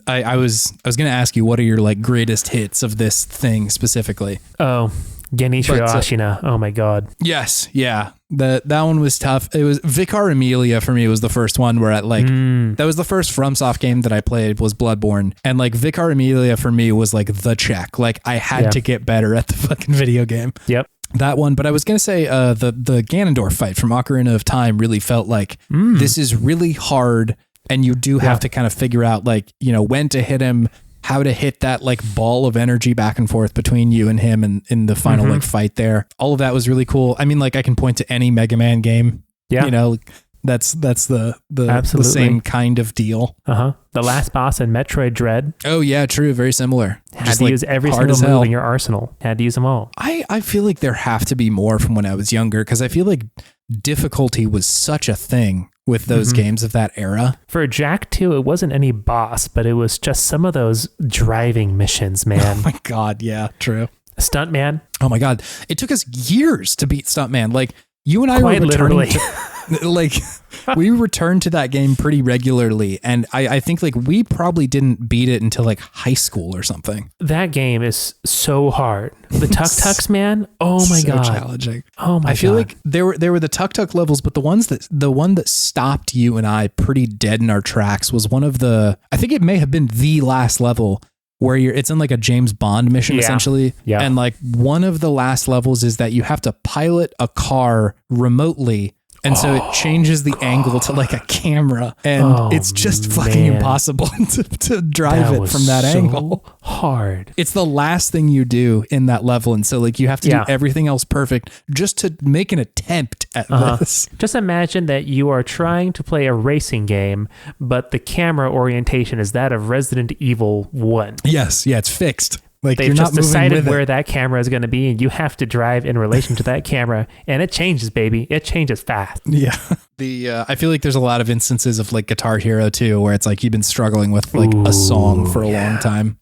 I was going to ask you, what are your like greatest hits of this thing specifically? Oh, Genishiro Ashina. Oh my God. Yes. Yeah. That one was tough. It was Vicar Amelia for me was the first one where that was the first FromSoft game that I played was Bloodborne. And like Vicar Amelia for me was like the check. Like I had to get better at the fucking video game. Yep. That one, but I was gonna say the Ganondorf fight from Ocarina of Time really felt like this is really hard, and you do have to kind of figure out like, you know, when to hit him, how to hit that like ball of energy back and forth between you and him, and in the final like fight there. All of that was really cool. I mean, like I can point to any Mega Man game. Yeah, you know, that's the same kind of deal. The last boss in Metroid Dread. Oh yeah, true. Very similar. Had to use every single move in your arsenal. Had to use them all. I feel like there have to be more from when I was younger, because I feel like difficulty was such a thing with those games of that era. For Jak 2, it wasn't any boss, but it was just some of those driving missions, man. Oh my God, yeah, true. Stuntman. Oh my God. It took us years to beat Stuntman. Like, you and I Quite were literally. We returned to that game pretty regularly, and I think like we probably didn't beat it until like high school or something. That game is so hard. The tuk-tuks, man. Oh my God. Challenging. Oh my God. I feel like there were the tuk-tuk levels, but the one that stopped you and I pretty dead in our tracks was one of the, I think it may have been the last level where it's in like a James Bond mission essentially. Yeah. And like one of the last levels is that you have to pilot a car remotely. And so it changes the angle to like a camera, and it's just fucking impossible to drive it from that angle. Hard. It's the last thing you do in that level. And so like you have to do everything else perfect just to make an attempt at this. Just imagine that you are trying to play a racing game, but the camera orientation is that of Resident Evil 1. Yes. Yeah. It's fixed. Like they've just decided where that camera is going to be, and you have to drive in relation to that camera, and it changes, baby. It changes fast. Yeah. I feel like there's a lot of instances of like Guitar Hero too, where it's like you've been struggling with like a song for a long time.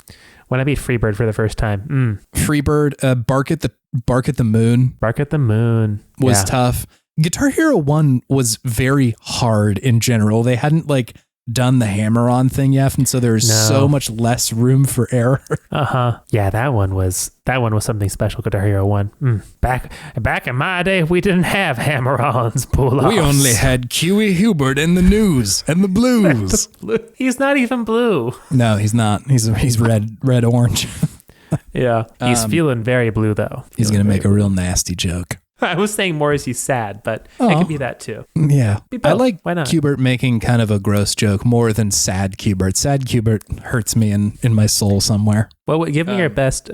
When I beat Freebird for the first time, Freebird, Bark at the Moon. Bark at the Moon was tough. Guitar Hero 1 was very hard in general. They hadn't like done the hammer-on thing yet, and so there's so much less room for error. Yeah, that one was something special. Guitar Hero 1. Back in my day, we didn't have hammer-ons. We only had Huey Hubert and the News and the Blues. He's not even blue. No, he's not. He's red orange. Yeah, he's feeling very blue though. He's gonna make a real nasty joke. I was saying more as he's sad, but it could be that too. Yeah. I like Qbert making kind of a gross joke more than sad Qbert. Sad Qbert hurts me in my soul somewhere. Well, give me your best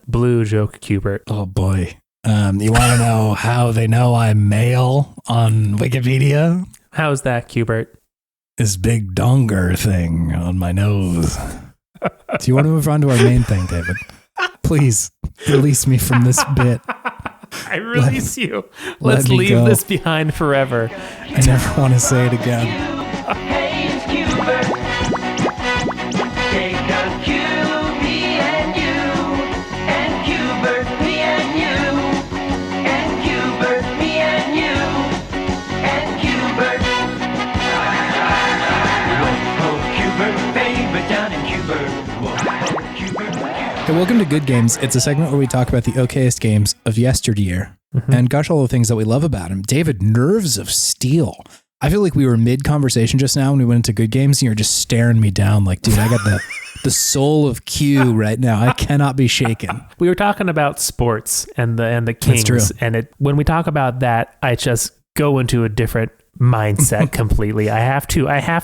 blue joke, Qbert. Oh boy. You want to know how they know I'm male on Wikipedia? How's that, Qbert? This big donger thing on my nose. Do you want to move on to our main thing, David? Please release me from this bit. I release you. Let's leave this behind forever. I never want to say it again. Hey, it's Cubert. Take a cube, me and you. And Cubert, me and you. And Cubert, me and you. And Cubert. Whoa, Cubert, baby, down in Cubert. Whoa, Cubert. Hey, welcome to Good Games. It's a segment where we talk about the okayest games of yesteryear and gush all the things that we love about them. David, Nerves of Steel. I feel like we were mid-conversation just now when we went into Good Games and you were just staring me down like, dude, I got the soul of Q right now. I cannot be shaken. We were talking about sports and the Kings. That's true. And when we talk about that, I just go into a different mindset completely. I have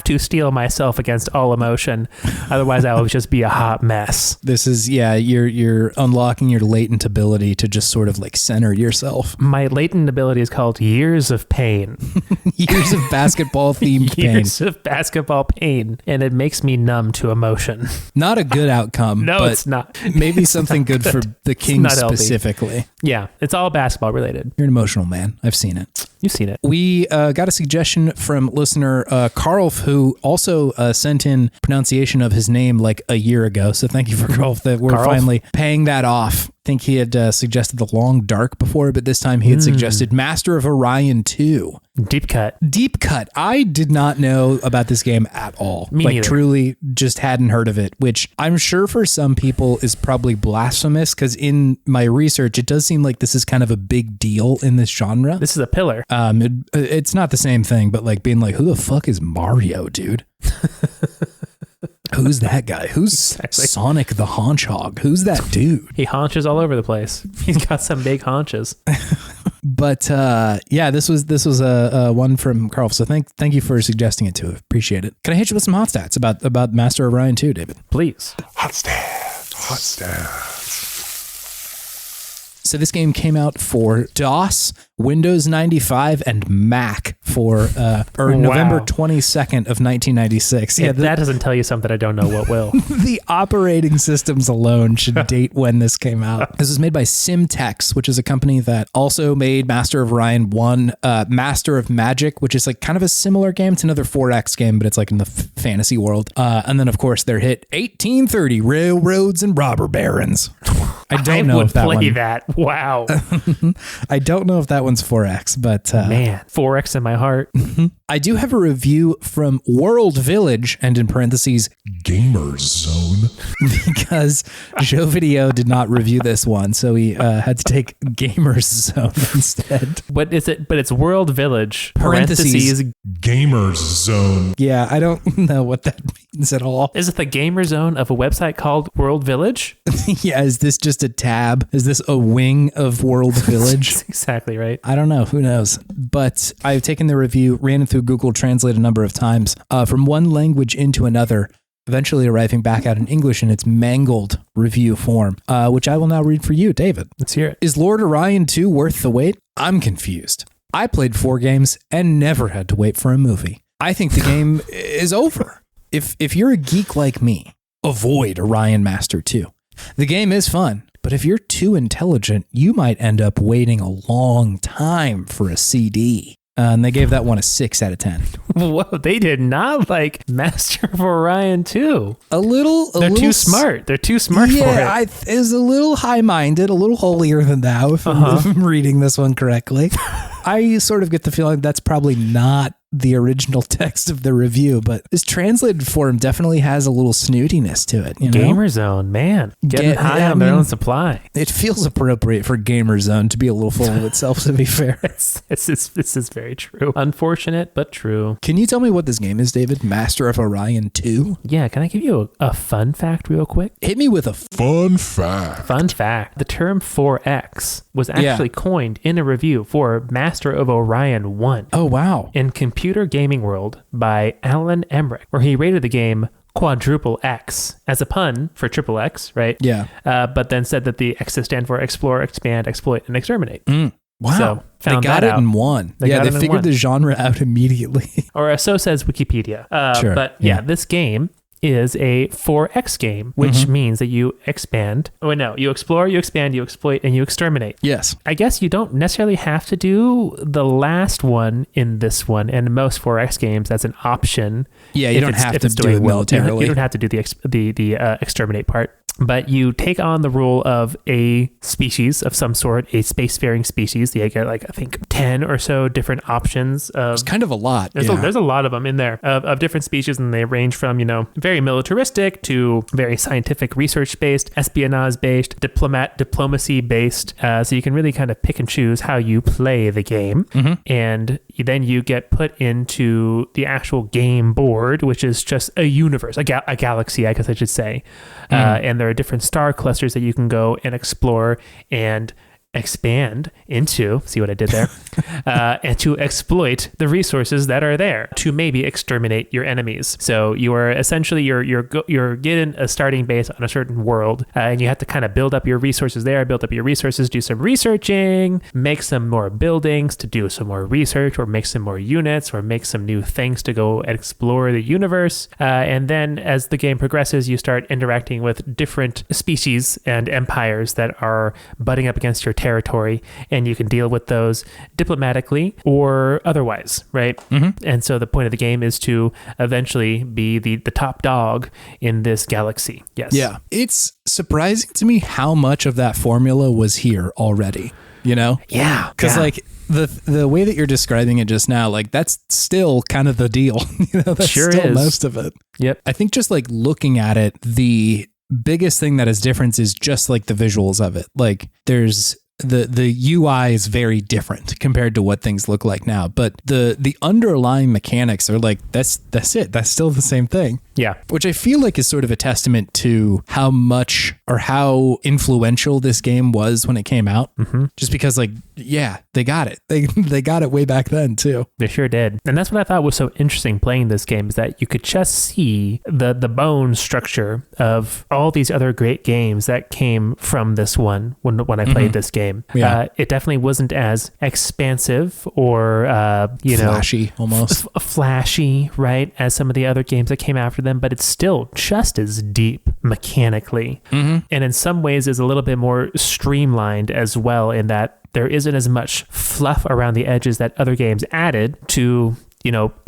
to steel myself against all emotion. Otherwise I will just be a hot mess. This is, you're unlocking your latent ability to just sort of like center yourself. My latent ability is called Years of Pain. Years of basketball themed pain. Years of basketball pain. And it makes me numb to emotion. Not a good outcome. No, but it's not. Maybe something good for the Kings specifically. Yeah, it's all basketball related. You're an emotional man. I've seen it. You've seen it. We got a suggestion from listener Karlf, who also sent in pronunciation of his name like a year ago. So thank you for Karlf that we're finally paying that off. I think he had suggested The Long Dark before, but this time he had suggested Master of Orion 2. Deep cut. Deep cut. I did not know about this game at all. Me neither. Truly just hadn't heard of it, which I'm sure for some people is probably blasphemous because in my research, it does seem like this is kind of a big deal in this genre. This is a pillar. It's not the same thing, but like being like, who the fuck is Mario, dude? Who's that guy? Who's Sonic the Haunchog? Who's that dude? He haunches all over the place. He's got some big haunches. But this was a one from Karlf. So thank you for suggesting it too. Appreciate it. Can I hit you with some hot stats about Master of Orion 2, David? Please. Hot stats. So this game came out for DOS, Windows 95, and Mac for November 22nd of 1996. Yeah, that doesn't tell you something I don't know what will. The operating systems alone should date when this came out. This was made by Simtex, which is a company that also made Master of Orion 1, Master of Magic, which is like kind of a similar game. It's another 4X game, but it's like in the fantasy world. And then, of course, their hit 1830, Railroads and Robber Barons. I don't know if that would play one. that. Wow. I don't know if that one's 4X, but... Man, 4X in my heart. I do have a review from World Village, and in parentheses, Gamer Zone. because Joe Video did not review this one, so he had to take Gamer Zone instead. What is it? But it's World Village. Parentheses. Gamer Zone. Yeah, I don't know what that means at all. Is it the gamer zone of a website called World Village? Yeah, is this just a tab? Is this a wing of World Village? That's exactly right. I don't know. Who knows? But I've taken the review, ran it through Google Translate a number of times from one language into another, eventually arriving back out in English in its mangled review form, which I will now read for you, David. Let's hear it. Is Lord Orion 2 worth the wait? I'm confused. I played 4 games and never had to wait for a movie. I think the game is over. If you're a geek like me, avoid Orion Master 2. The game is fun, but if you're too intelligent, you might end up waiting a long time for a CD. And they gave that one a 6 out of 10. Whoa, they did not like Master of Orion 2. They're too smart. They're too smart for it. Yeah, it is a little high-minded, a little holier than thou, if I'm reading this one correctly. I sort of get the feeling that's probably not the original text of the review, but this translated form definitely has a little snootiness to it. You know? Gamer Zone, man. Getting high on their own supply. It feels appropriate for Gamer Zone to be a little full of itself, to be fair. This is very true. Unfortunate, but true. Can you tell me what this game is, David? Master of Orion 2? Yeah, can I give you a fun fact real quick? Hit me with a Fun fact. Fun fact. The term 4X was actually coined in a review for Master of Orion 1. Oh, wow. In Computer Gaming World by Alan Emmerich, where he rated the game quadruple X as a pun for triple X, right? Yeah. But then said that the X's stand for explore, expand, exploit, and exterminate. Wow. So they got it in one. They figured the genre out immediately. Or so says Wikipedia. Sure. But this game is a 4X game, which means that you expand. Oh, no, you explore, you expand, you exploit, and you exterminate. Yes. I guess you don't necessarily have to do the last one in this one. And most 4X games, that's an option. Yeah, you don't have to do it militarily. You don't have to do the exterminate part. But you take on the role of a species of some sort, a spacefaring species. You get like, I think 10 or so different options. It's kind of a lot. There's a lot of them in there of different species, and they range from, very militaristic to very scientific research based, espionage based, diplomacy based. So you can really kind of pick and choose how you play the game. And then you get put into the actual game board, which is just a universe, a galaxy, I guess I should say. And there are different star clusters that you can go and explore and expand into, see what I did there, and to exploit the resources that are there to maybe exterminate your enemies. So you are essentially you're getting a starting base on a certain world, and you have to kind of build up your resources there, do some researching, make some more buildings to do some more research, or make some more units, or make some new things to go and explore the universe. And then as the game progresses, you start interacting with different species and empires that are butting up against your territory, and you can deal with those diplomatically or otherwise, right? And so the point of the game is to eventually be the top dog in this galaxy. Yes. Yeah. It's surprising to me how much of that formula was here already, Yeah. Because the way that you're describing it just now, like that's still kind of the deal. That's sure still is. most of it. Yep. I think just like looking at it, the biggest thing that is different is just like the visuals of it. Like there's the UI is very different compared to what things look like now, but the underlying mechanics are like that's it. That's still the same thing. Yeah. Which I feel like is sort of a testament to how much or how influential this game was when it came out. Just because they got it. They got it way back then too. They sure did. And that's what I thought was so interesting playing this game, is that you could just see the bone structure of all these other great games that came from this one when I played this game. Yeah. It definitely wasn't as expansive or, flashy almost. Flashy, right, as some of the other games that came after them, but it's still just as deep mechanically. And in some ways is a little bit more streamlined as well, in that there isn't as much fluff around the edges that other games added to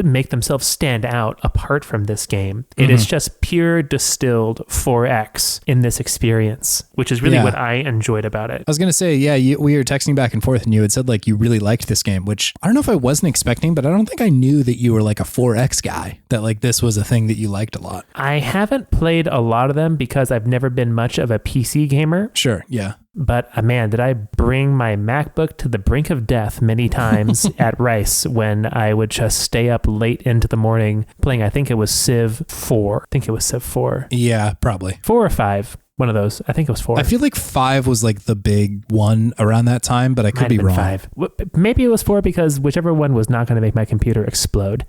make themselves stand out apart from this game. It is just pure distilled 4X in this experience, which is really what I enjoyed about it. I was going to say, we were texting back and forth and you had said like you really liked this game, which I don't know if I wasn't expecting, but I don't think I knew that you were like a 4X guy, that like this was a thing that you liked a lot. I haven't played a lot of them because I've never been much of a PC gamer. Sure, yeah. But man, did I bring my MacBook to the brink of death many times at Rice when I would just stay up late into the morning playing, I think it was Civ 4. Yeah, probably. 4 or 5. One of those. I think it was 4. I feel like 5 was like the big one around that time, but I could be wrong. 5. Maybe it was 4 because whichever one was not going to make my computer explode.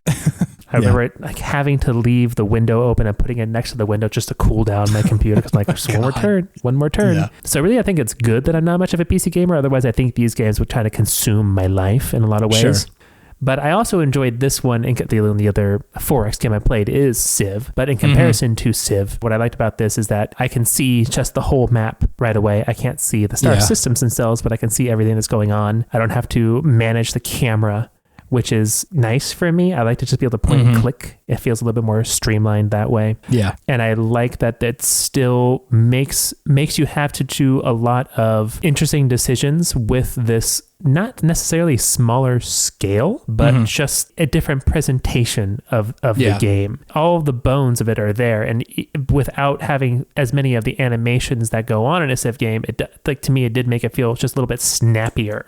I remember like having to leave the window open and putting it next to the window just to cool down my computer because like just one more turn. Yeah. So really, I think it's good that I'm not much of a PC gamer. Otherwise, I think these games would try to consume my life in a lot of ways. Sure. But I also enjoyed this one. The other 4X game I played is Civ. But in comparison to Civ, what I liked about this is that I can see just the whole map right away. I can't see the star systems themselves, but I can see everything that's going on. I don't have to manage the camera, which is nice for me. I like to just be able to point and click. It feels a little bit more streamlined that way. Yeah. And I like that it still makes you have to do a lot of interesting decisions with this, not necessarily smaller scale, but just a different presentation of the game. All of the bones of it are there. And without having as many of the animations that go on in a Civ game, to me, it did make it feel just a little bit snappier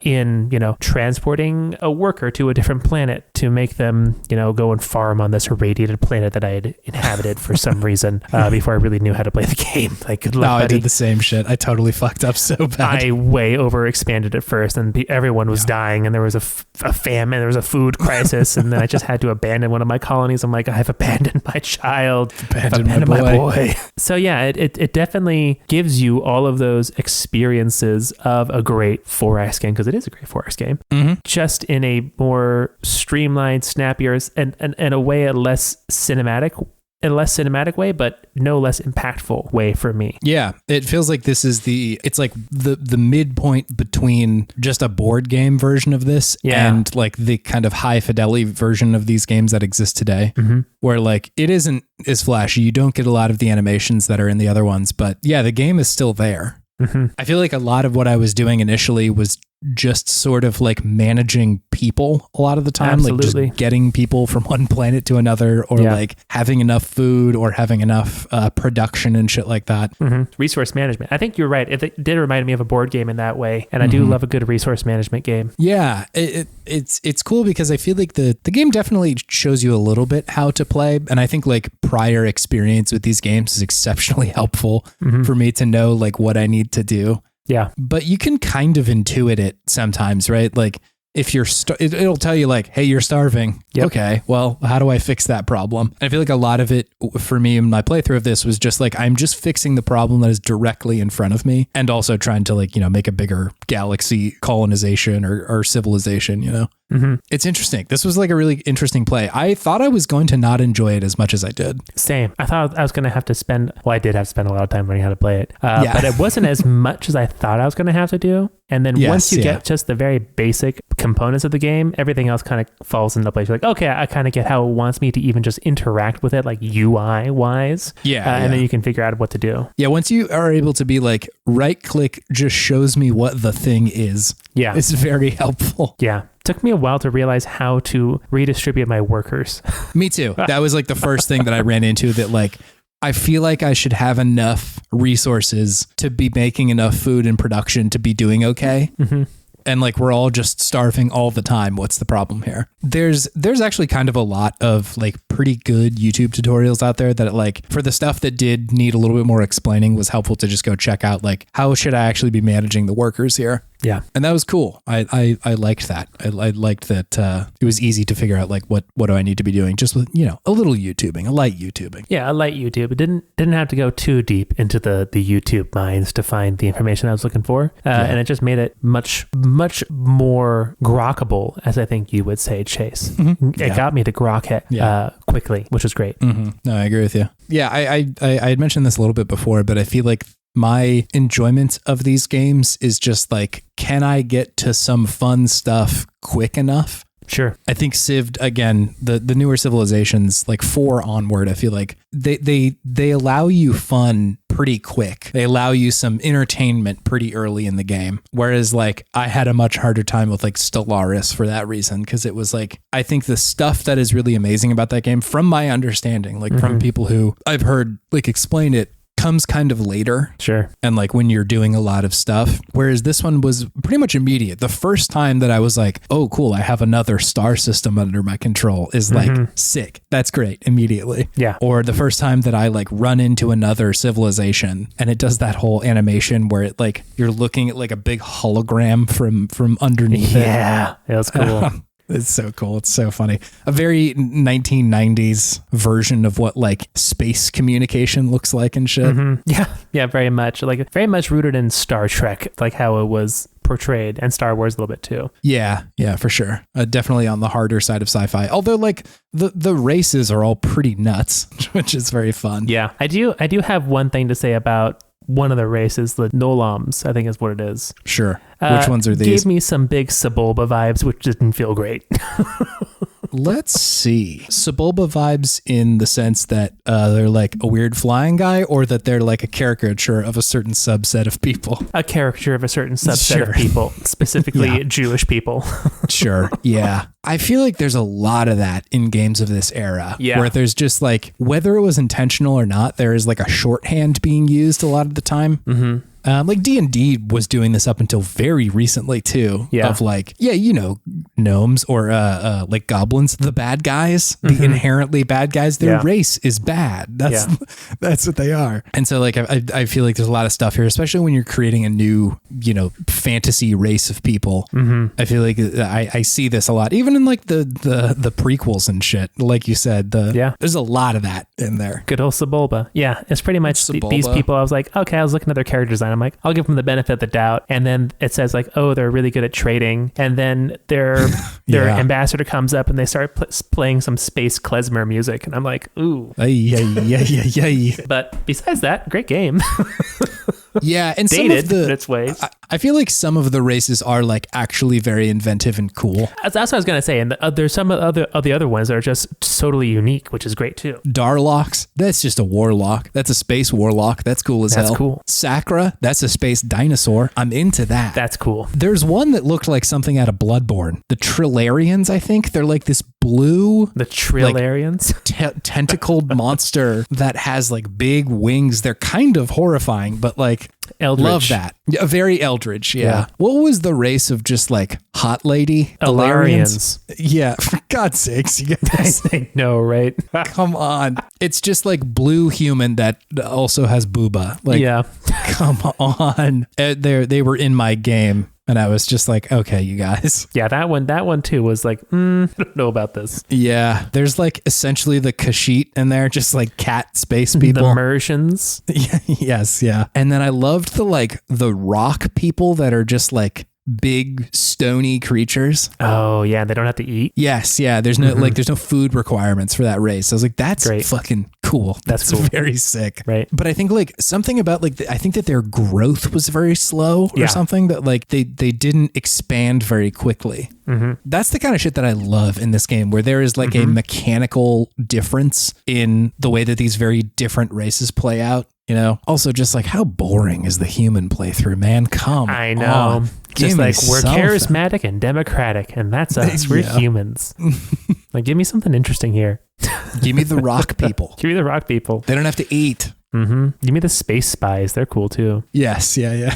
in, transporting a worker to a different planet to make them, go and farm on this irradiated planet that I had inhabited for some reason before I really knew how to play the game. Like, good luck, buddy. I did the same shit. I totally fucked up so bad. I way overexpanded it first, and everyone was dying, and there was a famine, there was a food crisis, and then I just had to abandon one of my colonies. I'm like, I have abandoned my child. I've abandoned my boy. So yeah, it definitely gives you all of those experiences of a great 4X game, because it is a great 4X game, just in a more streamlined, snappier, and in a way a less cinematic in a less cinematic way, but no less impactful way for me. Yeah, it feels like this is it's like the midpoint between just a board game version of this and like the kind of high fidelity version of these games that exist today, where like it isn't as flashy. You don't get a lot of the animations that are in the other ones, but yeah, the game is still there. I feel like a lot of what I was doing initially was just sort of like managing people a lot of the time. Absolutely. Like just getting people from one planet to another, or like having enough food or having enough production and shit like that. Resource management. I think you're right. It did remind me of a board game in that way. And I do love a good resource management game. Yeah, it's cool because I feel like the game definitely shows you a little bit how to play. And I think like prior experience with these games is exceptionally helpful for me to know like what I need to do. Yeah. But you can kind of intuit it sometimes, right? Like if you're, it'll tell you like, hey, you're starving. Yep. Okay, well, how do I fix that problem? And I feel like a lot of it for me in my playthrough of this was just like, I'm just fixing the problem that is directly in front of me, and also trying to like, you know, make a bigger galaxy colonization or civilization, you know? It's interesting. This was like a really interesting play. I thought I was going to not enjoy it as much as I did. Same. I thought I was going to have to spend, well, I did have to spend a lot of time learning how to play it, but it wasn't as much as I thought I was going to have to do. And then once you get just the very basic components of the game, everything else kind of falls into place. You're like, okay, I kind of get how it wants me to even just interact with it, like UI wise. And then you can figure out what to do. Yeah. Once you are able to be like, right click just shows me what the thing is. Yeah. It's very helpful. Yeah. Took me a while to realize how to redistribute my workers. Me too. That was like the first thing that I ran into, that like, I feel like I should have enough resources to be making enough food and production to be doing okay. And like, we're all just starving all the time. What's the problem here? There's actually kind of a lot of like pretty good YouTube tutorials out there that like, for the stuff that did need a little bit more explaining, was helpful to just go check out like, how should I actually be managing the workers here? Yeah. And that was cool. I liked that. I liked that it was easy to figure out like what do I need to be doing, just with, you know, a little YouTubing, a light YouTubing. Yeah, a light YouTube. It didn't have to go too deep into the YouTube mines to find the information I was looking for. And it just made it much more grokkable, as I think you would say, Chase. It got me to grok it quickly, which was great. No, I agree with you. Yeah, I had mentioned this a little bit before, but I feel like my enjoyment of these games is just like, can I get to some fun stuff quick enough? Sure. I think Civ, again, the newer civilizations, like 4 onward, I feel like they allow you fun pretty quick. They allow you some entertainment pretty early in the game. Whereas like I had a much harder time with like Stellaris for that reason, because it was like, I think the stuff that is really amazing about that game, from my understanding, like from people who I've heard like explain it, comes kind of later. Sure. And like when you're doing a lot of stuff, whereas this one was pretty much immediate. The first time that I was like, oh cool, I have another star system under my control is like sick. That's great immediately. Yeah. Or the first time that I like run into another civilization and it does that whole animation where it like, you're looking at like a big hologram from underneath it. Yeah. It was cool. It's so cool. It's so funny. A very 1990s version of what like space communication looks like and shit. Yeah, very much. Like very much rooted in Star Trek, like how it was portrayed, and Star Wars a little bit too. Yeah, for sure. Definitely on the harder side of sci-fi. Although like the races are all pretty nuts, which is very fun. Yeah, I do have one thing to say about one of the races, the Nolams, I think is what it is. Sure. Which ones are these? Gave me some big Sebulba vibes, which didn't feel great. Let's see. Sebulba vibes in the sense that they're like a weird flying guy, or that they're like a caricature of a certain subset of people? A caricature of a certain subset of people, specifically Jewish people. Sure. Yeah. I feel like there's a lot of that in games of this era, where there's just like, whether it was intentional or not, there is like a shorthand being used a lot of the time. Like D&D was doing this up until very recently too. Of like, you know, gnomes or like goblins, the bad guys, the inherently bad guys, their race is bad. That's what they are. And so like, I feel like there's a lot of stuff here, especially when you're creating a new, you know, fantasy race of people. I feel like I see this a lot, even in like the prequels and shit. Like you said, there's a lot of that in there. Good old Sebulba. Yeah. It's pretty much these people. I was like, okay, I was looking at their character design. I'm I'm like, I'll give them the benefit of the doubt. And then it says like, oh, they're really good at trading. And then their ambassador comes up and they start playing some space klezmer music. And I'm like, ooh. But besides that, great game. Yeah, and dated some of in its ways. I feel like some of the races are like actually very inventive and cool. That's what I was gonna say, and there's some of the other ones that are just totally unique, which is great too. Darlox, that's just a warlock. That's a space warlock. That's cool as hell. That's cool. Sacra, that's a space dinosaur. I'm into that. That's cool. There's one that looked like something out of Bloodborne. The Trillarians, I think. They're like this blue... The Trillarians? Like, tentacled monster that has like big wings. They're kind of horrifying, but like... Eldritch. Love that. Yeah, very Eldritch, yeah. What was the race of just like hot lady? Alarians. Yeah, for God's sakes, you guys. I know, right? Come on. It's just like blue human that also has booba. Like, yeah. Come on. They were in my game. And I was just like, okay, you guys. Yeah, that one too was like, I don't know about this. Yeah, there's like essentially the Kashyyyk in there, just like cat space people. The Mercians. Yes, yeah. And then I loved the rock people that are just like big stony creatures. Oh yeah, they don't have to eat. Yes, yeah. There's no there's no food requirements for that race. I was like, that's great. Fucking cool. That's cool. Very sick. Right. But I think like something about like I think that their growth was very slow or something, that like they didn't expand very quickly. That's the kind of shit that I love in this game, where there is like a mechanical difference in the way that these very different races play out. You know, also just like how boring is the human playthrough, man? Come I know. on. Just like we're charismatic and democratic, and that's us. We're humans. Like, give me something interesting here. Give me the rock people. Give me the rock people. They don't have to eat. Give me the space spies. They're cool too. Yes. Yeah.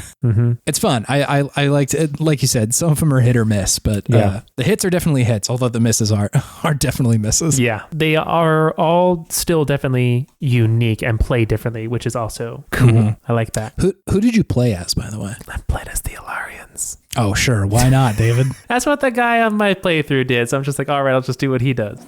It's fun. I liked it. Like you said, some of them are hit or miss, but the hits are definitely hits, although the misses are definitely misses. Yeah. They are all still definitely unique and play differently, which is also cool. I like that. Who did you play as, by the way? I played as the Alarians. Oh, sure. Why not, David? That's what the guy on my playthrough did. So I'm just like, all right, I'll just do what he does.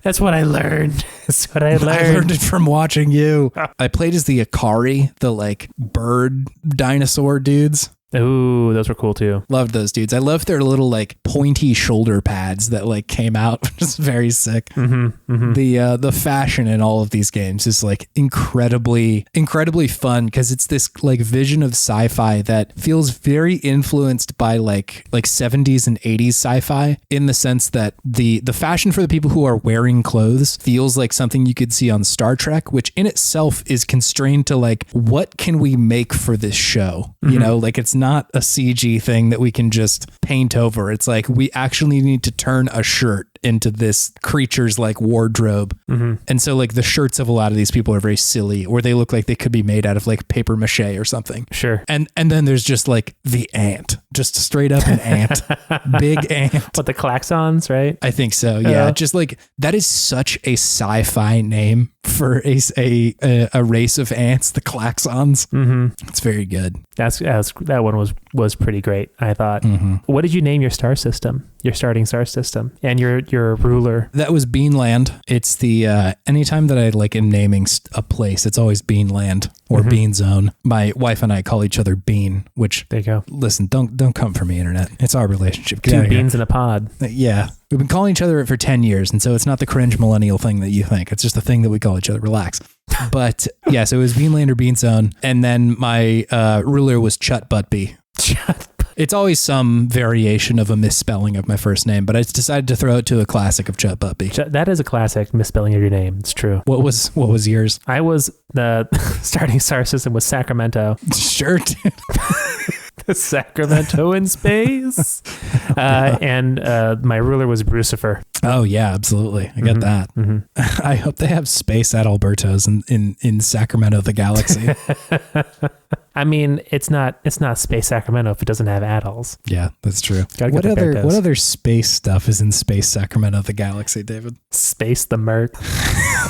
That's what I learned. That's what I learned. I learned it from watching you. I played as the Ikari, the like bird dinosaur dudes. Ooh, those were cool too. Loved those dudes. I loved their little like pointy shoulder pads that like came out, which is very sick. The fashion in all of these games is like incredibly fun, because it's this like vision of sci-fi that feels very influenced by like 70s and 80s sci-fi, in the sense that the fashion for the people who are wearing clothes feels like something you could see on Star Trek, which in itself is constrained to like, what can we make for this show? You know, like it's not a CG thing that we can just paint over. It's like we actually need to turn a shirt into this creature's like wardrobe. And so like the shirts of a lot of these people are very silly, or they look like they could be made out of like paper mache or something. Sure. And then there's just like the ant, just straight up an ant, big ant. What, the klaxons, right? I think so. Yeah. Just like that is such a sci-fi name for a race of ants, the klaxons. It's very good. That one was pretty great, I thought. What did you name your star system? Your starting star system and your ruler? That was Beanland. It's the anytime that I like am naming a place, it's always Beanland or Bean Zone. My wife and I call each other Bean, which there you go. Listen, don't come for me, internet. It's our relationship. Get Two beans in a pod. Yeah. We've been calling each other it for 10 years, and so it's not the cringe millennial thing that you think. It's just the thing that we call each other. Relax. But yeah, so it was Beanland or Bean Zone, and then my ruler was Chut Buttby. It's always some variation of a misspelling of my first name, but I decided to throw it to a classic of Chut Buttby. That is a classic misspelling of your name. It's true. What was yours? I was the starting star system was Sacramento. Sure, dude. Sacramento in space. And my ruler was Brucifer. Oh yeah, absolutely. I get that. I hope they have space Adalbertos in Sacramento, the galaxy. I mean, it's not Space Sacramento if it doesn't have adults. Yeah, that's true. What other space stuff is in Space Sacramento, the galaxy, David? Space the Merc.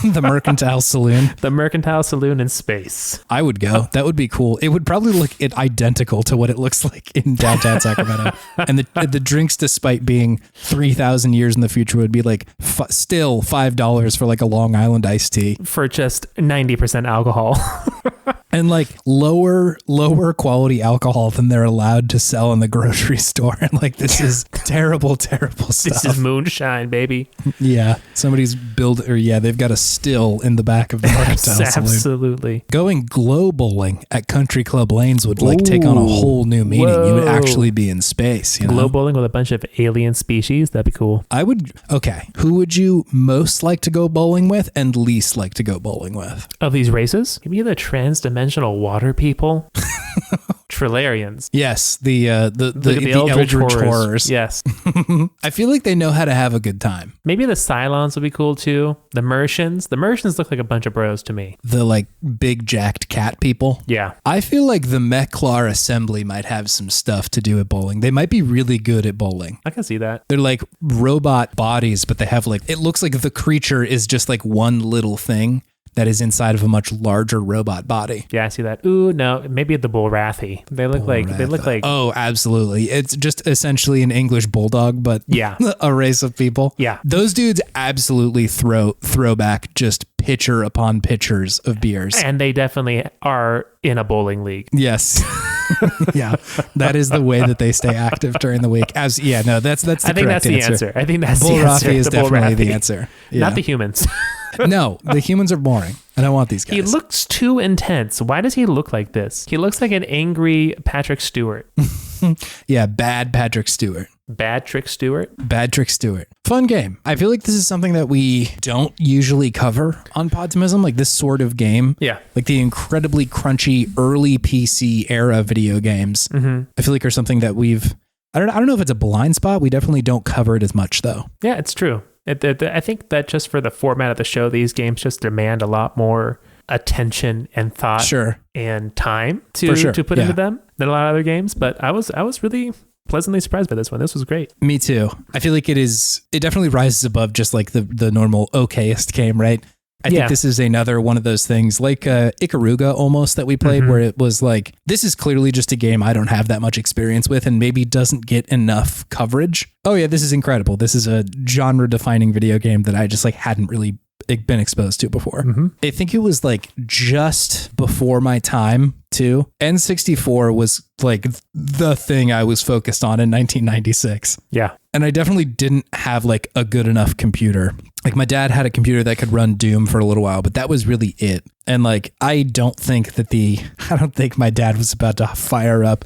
The Mercantile Saloon. The Mercantile Saloon in space. I would go. That would be cool. It would probably look identical to what it looks like in downtown Sacramento. And the drinks, despite being 3,000 years in the future, would be like still $5 for like a Long Island iced tea. For just 90% alcohol. And like lower quality alcohol than they're allowed to sell in the grocery store. And like, this is terrible stuff. This is moonshine, baby. Yeah. Somebody's they've got a still in the back of the Mercantile Saloon. Absolutely. Going glow bowling at Country Club Lanes would like take on a whole new meaning. Whoa. You would actually be in space. You know? Glow bowling with a bunch of alien species. That'd be cool. Okay. Who would you most like to go bowling with and least like to go bowling with? Of these races, maybe the transdimensional water people. Trilarians. Yes, the Eldritch horrors. Yes. I feel like they know how to have a good time. Maybe the Cylons would be cool too. The Mercians. The Mercians look like a bunch of bros to me. The like big jacked cat people. Yeah. I feel like the Mechlar Assembly might have some stuff to do at bowling. They might be really good at bowling. I can see that. They're like robot bodies, but they have like, it looks like the creature is just like one little thing that is inside of a much larger robot body. Yeah, I see that. Ooh, no, maybe the Bullrathi. They look like. Oh, absolutely. It's just essentially an English bulldog, but yeah, a race of people. Yeah. Those dudes absolutely throw back just pitcher upon pitchers of beers. And they definitely are in a bowling league. Yes. Yeah. That is the way that they stay active during the week. That's the I think that's the answer. I think that's the Bullrathi answer. is The definitely Bullrathi. the answer. Yeah. Not the humans. No, the humans are boring. I don't want these guys. He looks too intense. Why does he look like this? He looks like an angry Patrick Stewart. Yeah, bad Patrick Stewart. Bad Trick Stewart? Bad Trick Stewart. Fun game. I feel like this is something that we don't usually cover on Podtimism, like this sort of game. Yeah. Like the incredibly crunchy early PC era video games. Mm-hmm. I feel like are something that I don't know if it's a blind spot. We definitely don't cover it as much though. Yeah, it's true. I think that just for the format of the show, these games just demand a lot more attention and thought and time to put into them than a lot of other games. But I was really pleasantly surprised by this one. This was great. Me too. I feel like it definitely rises above just like the normal okayest game, right? I think this is another one of those things like Ikaruga almost that we played where it was like, this is clearly just a game I don't have that much experience with and maybe doesn't get enough coverage. Oh yeah, this is incredible. This is a genre defining video game that I just like hadn't really been exposed to before. I think it was like just before my time too. N64 was like the thing I was focused on in 1996. Yeah. And I definitely didn't have like a good enough computer. Like my dad had a computer that could run Doom for a little while, but that was really it. And like, I don't think my dad was about to fire up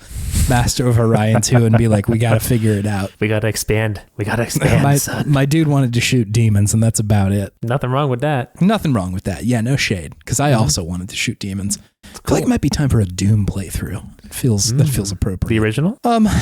Master of Orion 2 and be like, we got to figure it out. We got to expand. Son. My dude wanted to shoot demons and that's about it. Nothing wrong with that. Nothing wrong with that. Yeah, no shade. Because I also wanted to shoot demons. I feel like it might be time for a Doom playthrough. That feels appropriate. The original?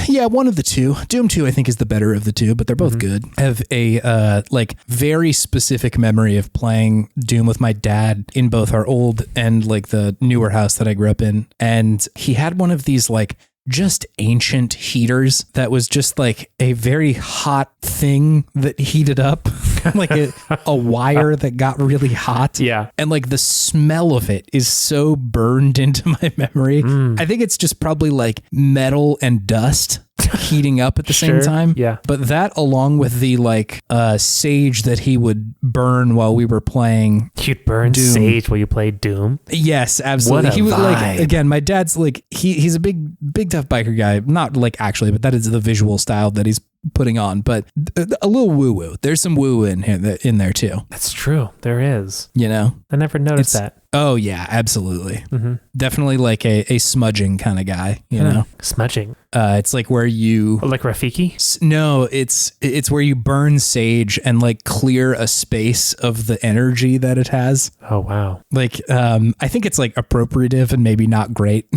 Yeah, one of the two. Doom 2 I think is the better of the two, but they're both good. I have a like very specific memory of playing Doom with my dad in both our old and like the newer house that I grew up in. And he had one of these like just ancient heaters that was just like a very hot thing that heated up, like a wire that got really hot. Yeah. And like the smell of it is so burned into my memory. I think it's just probably like metal and dust heating up at the same time. Yeah. But that along with the like sage that he would burn while we were playing. You'd burn Doom. sage while you played Doom? Yes, absolutely. What a he was vibe. like, again, my dad's like, he's a big tough biker guy. Not like actually, but that is the visual style that he's putting on, but a little woo woo. There's some woo in there too. That's true. There is. You know, I never noticed that. Oh yeah, absolutely. Definitely like a smudging kind of guy, you know? Smudging. It's like where you like Rafiki? No, it's where you burn sage and like clear a space of the energy that it has. Oh wow. Like I think it's like appropriative and maybe not great,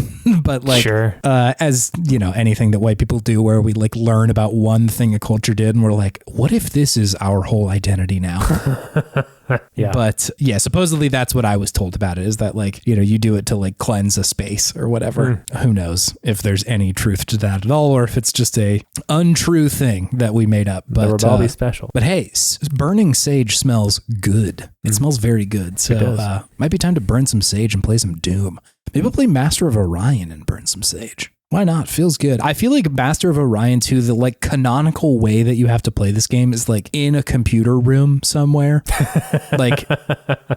but like as you know, anything that white people do where we like learn about one thing a culture did and we're like, what if this is our whole identity now? Yeah. But yeah, supposedly that's what I was told about it, is that like, you know, you do it to like cleanse a space or whatever. Who knows if there's any truth to that at all, or if it's just a untrue thing that we made up. But we're all be special. But hey, burning sage smells good. It smells very good. So might be time to burn some sage and play some Doom. Maybe we'll play Master of Orion and burn some sage. Why not? Feels good. I feel like Master of Orion 2, the like canonical way that you have to play this game is like in a computer room somewhere. Like,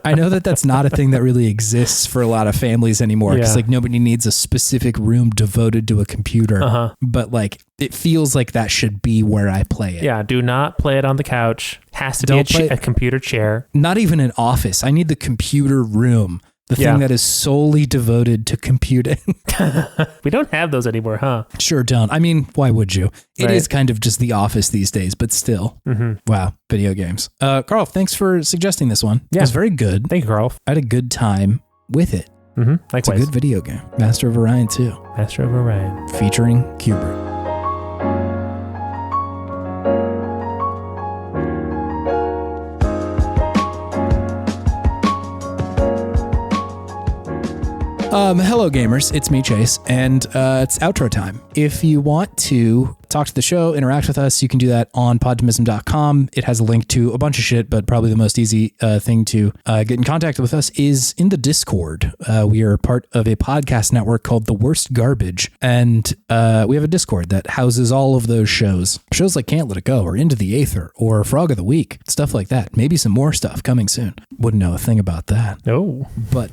I know that that's not a thing that really exists for a lot of families anymore because like nobody needs a specific room devoted to a computer. But like, it feels like that should be where I play it. Yeah, do not play it on the couch. Has to be a computer chair. Not even an office. I need the computer room. The thing that is solely devoted to computing. We don't have those anymore, huh? Sure don't. I mean, why would you? It is kind of just the office these days, but still. Wow, video games. Carl, thanks for suggesting this one. Yeah. It was very good. Thank you, Karlf. I had a good time with it. Likewise. It's a good video game. Master of Orion 2. Master of Orion. Featuring Cubert. Hello gamers, it's me Chase, and it's outro time. If you want to talk to the show, interact with us, you can do that on podtimism.com. It has a link to a bunch of shit, but probably the most easy thing to get in contact with us is in the Discord. We are part of a podcast network called The Worst Garbage, and we have a Discord that houses all of those shows. Shows like Can't Let It Go, or Into the Aether, or Frog of the Week, stuff like that. Maybe some more stuff coming soon. Wouldn't know a thing about that. No. But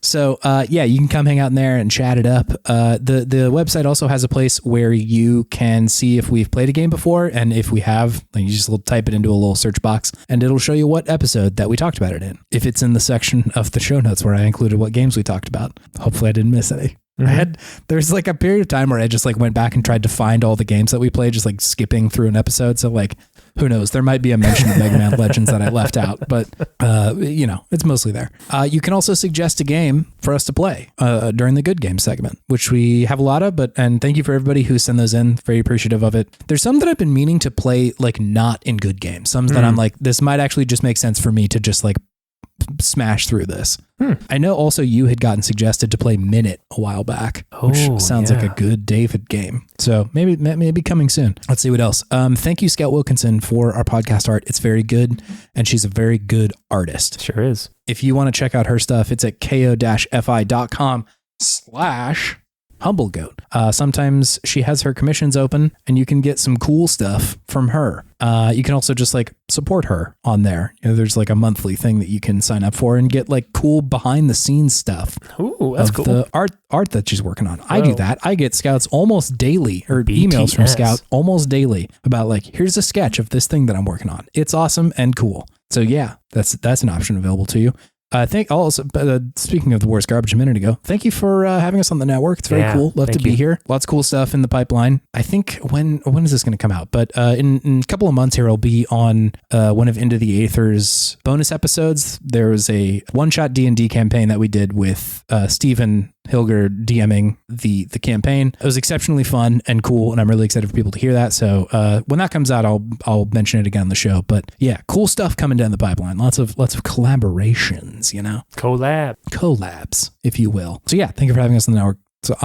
so yeah, you can come hang out in there and chat it up. The website also has a place where you can see if we've played a game before, and if we have, like, you just type it into a little search box and it'll show you what episode that we talked about it in. If it's in the section of the show notes where I included what games we talked about, hopefully I didn't miss any. There's like a period of time where I just like went back and tried to find all the games that we played, just like skipping through an episode. So like, who knows? There might be a mention of Mega Man Legends that I left out, but you know, it's mostly there. You can also suggest a game for us to play during the good game segment, which we have a lot of. And thank you for everybody who sent those in. Very appreciative of it. There's some that I've been meaning to play, like not in good games. Some that I'm like, this might actually just make sense for me to just like smash through this. I know also you had gotten suggested to play Minute a while back, which sounds like a good David game. So maybe coming soon. Let's see what else. Thank you, Scout Wilkinson, for our podcast art. It's very good, and she's a very good artist. Sure is. If you want to check out her stuff, it's at ko-fi.com/humblegoat. Sometimes she has her commissions open and you can get some cool stuff from her. You can also just like support her on there. You know, there's like a monthly thing that you can sign up for and get like cool behind the scenes stuff. Ooh, that's cool. The art that she's working on. I do that. I get Scouts almost daily, or emails from Scout almost daily about like, here's a sketch of this thing that I'm working on. It's awesome and cool. So yeah, that's an option available to you. Speaking of the worst garbage a minute ago, thank you for having us on the network. It's very cool. Love to be here. Lots of cool stuff in the pipeline. I think when is this going to come out? But in a couple of months here, I'll be on one of Into the Aether's bonus episodes. There was a one-shot D&D campaign that we did with Stephen Hilger DMing the campaign. It was exceptionally fun and cool, and I'm really excited for people to hear that. So when that comes out, I'll mention it again on the show. But yeah, cool stuff coming down the pipeline. Lots of collaborations, you know, collabs, if you will. So yeah, thank you for having us on the network. So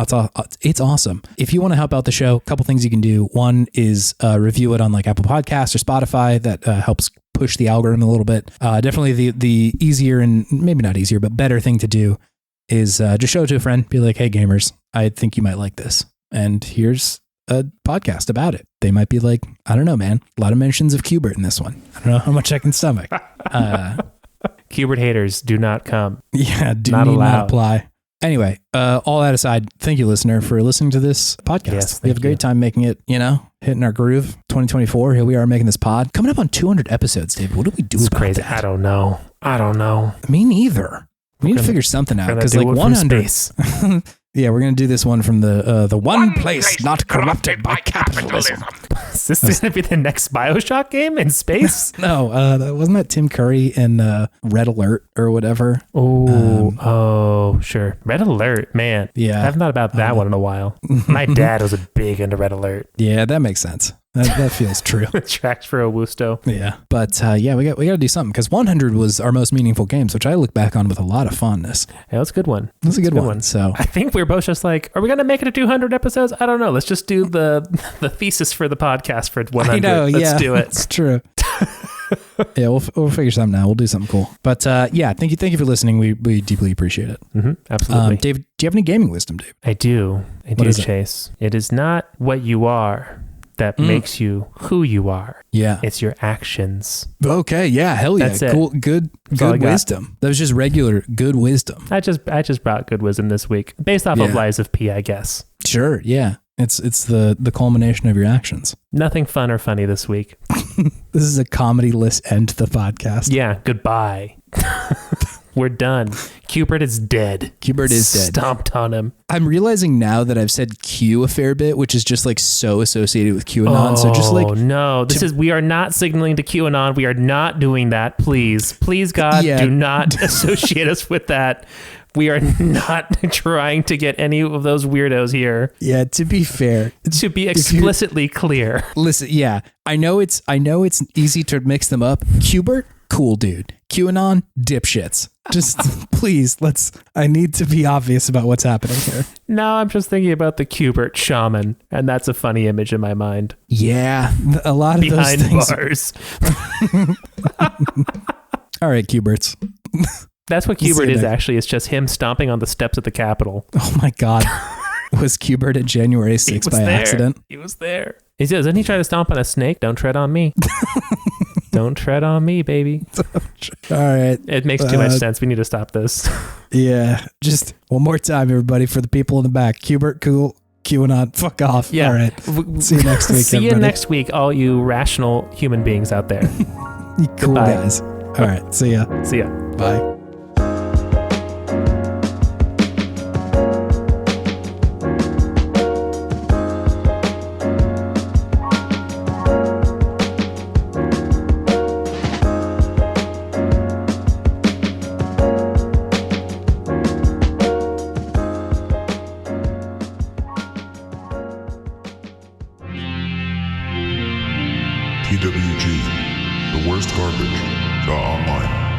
it's awesome. If you want to help out the show, a couple things you can do. One is review it on like Apple Podcasts or Spotify. That helps push the algorithm a little bit. Definitely the easier, and maybe not easier, but better thing to do is just show it to a friend. Be like, hey gamers, I think you might like this, and here's a podcast about it. They might be like, I don't know, man, a lot of mentions of Cubert in this one. I don't know how much I can stomach. Cubert haters do not come. Yeah, not apply. Anyway, all that aside, thank you, listener, for listening to this podcast. Yes, we have a great time making it, you know, hitting our groove. 2024, here we are making this pod. Coming up on 200 episodes, David. What do we do about crazy. that? I don't know. Me Me neither. We need to figure something out, because like 100. Yeah, we're going to do this one from the one place not corrupted by capitalism. Is this going to be the next BioShock game in space? No, wasn't that Tim Curry in Red Alert or whatever? Oh, sure. Red Alert, man. Yeah. I've not about that one in a while. My dad was a big into Red Alert. Yeah, that makes sense. That feels true. Tracks for Augusto. Yeah. But yeah, we got to do something, because 100 was our most meaningful games, which I look back on with a lot of fondness. Yeah, that's a good one. That's a good one. So I think we're both just like, are we going to make it to 200 episodes? I don't know. Let's just do the thesis for the podcast for 100. I know, Let's do it. It's true. Yeah, we'll figure something out. We'll do something cool. But yeah, thank you for listening. We deeply appreciate it. Absolutely. Dave, do you have any gaming wisdom, Dave? I do. What is it? Chase. It is not what you are that makes you who you are. Yeah. It's your actions. Okay. Yeah. Hell yeah. That's it. Cool. Good wisdom. That was just regular good wisdom. I just brought good wisdom this week based off of Lies of P, I guess. Sure. Yeah. It's the culmination of your actions. Nothing fun or funny this week. This is a comedy-less end to the podcast. Yeah. Goodbye. We're done. Cubert is dead. Cubert is dead. Stomped on him. I'm realizing now that I've said Q a fair bit, which is just like so associated with QAnon. So just like, no, we are not signaling to QAnon. We are not doing that. Please, God, do not associate us with that. We are not trying to get any of those weirdos here. Yeah, to be fair, to be explicitly clear. Listen, yeah, I know it's easy to mix them up. Cubert, cool dude. QAnon, dipshits. Just please, I need to be obvious about what's happening here. No, I'm just thinking about the Cubert shaman, and that's a funny image in my mind. Yeah, a lot of behind those things. Bars. All right, Cuberts. That's what Cubert is, actually. It's just him stomping on the steps of the Capitol. Oh my God. Was Cubert at January 6th by accident? He was there. He says, doesn't he try to stomp on a snake? Don't tread on me. Don't tread on me, baby. All right. It makes too much sense. We need to stop this. Yeah. Just one more time, everybody, for the people in the back. Cubert, cool. QAnon, fuck off. Yeah. All right. See you next week, See everybody. you next week, all you rational human beings out there. You cool Goodbye. guys. All right. See ya. See ya. Bye. TWG, the worst garbage, online.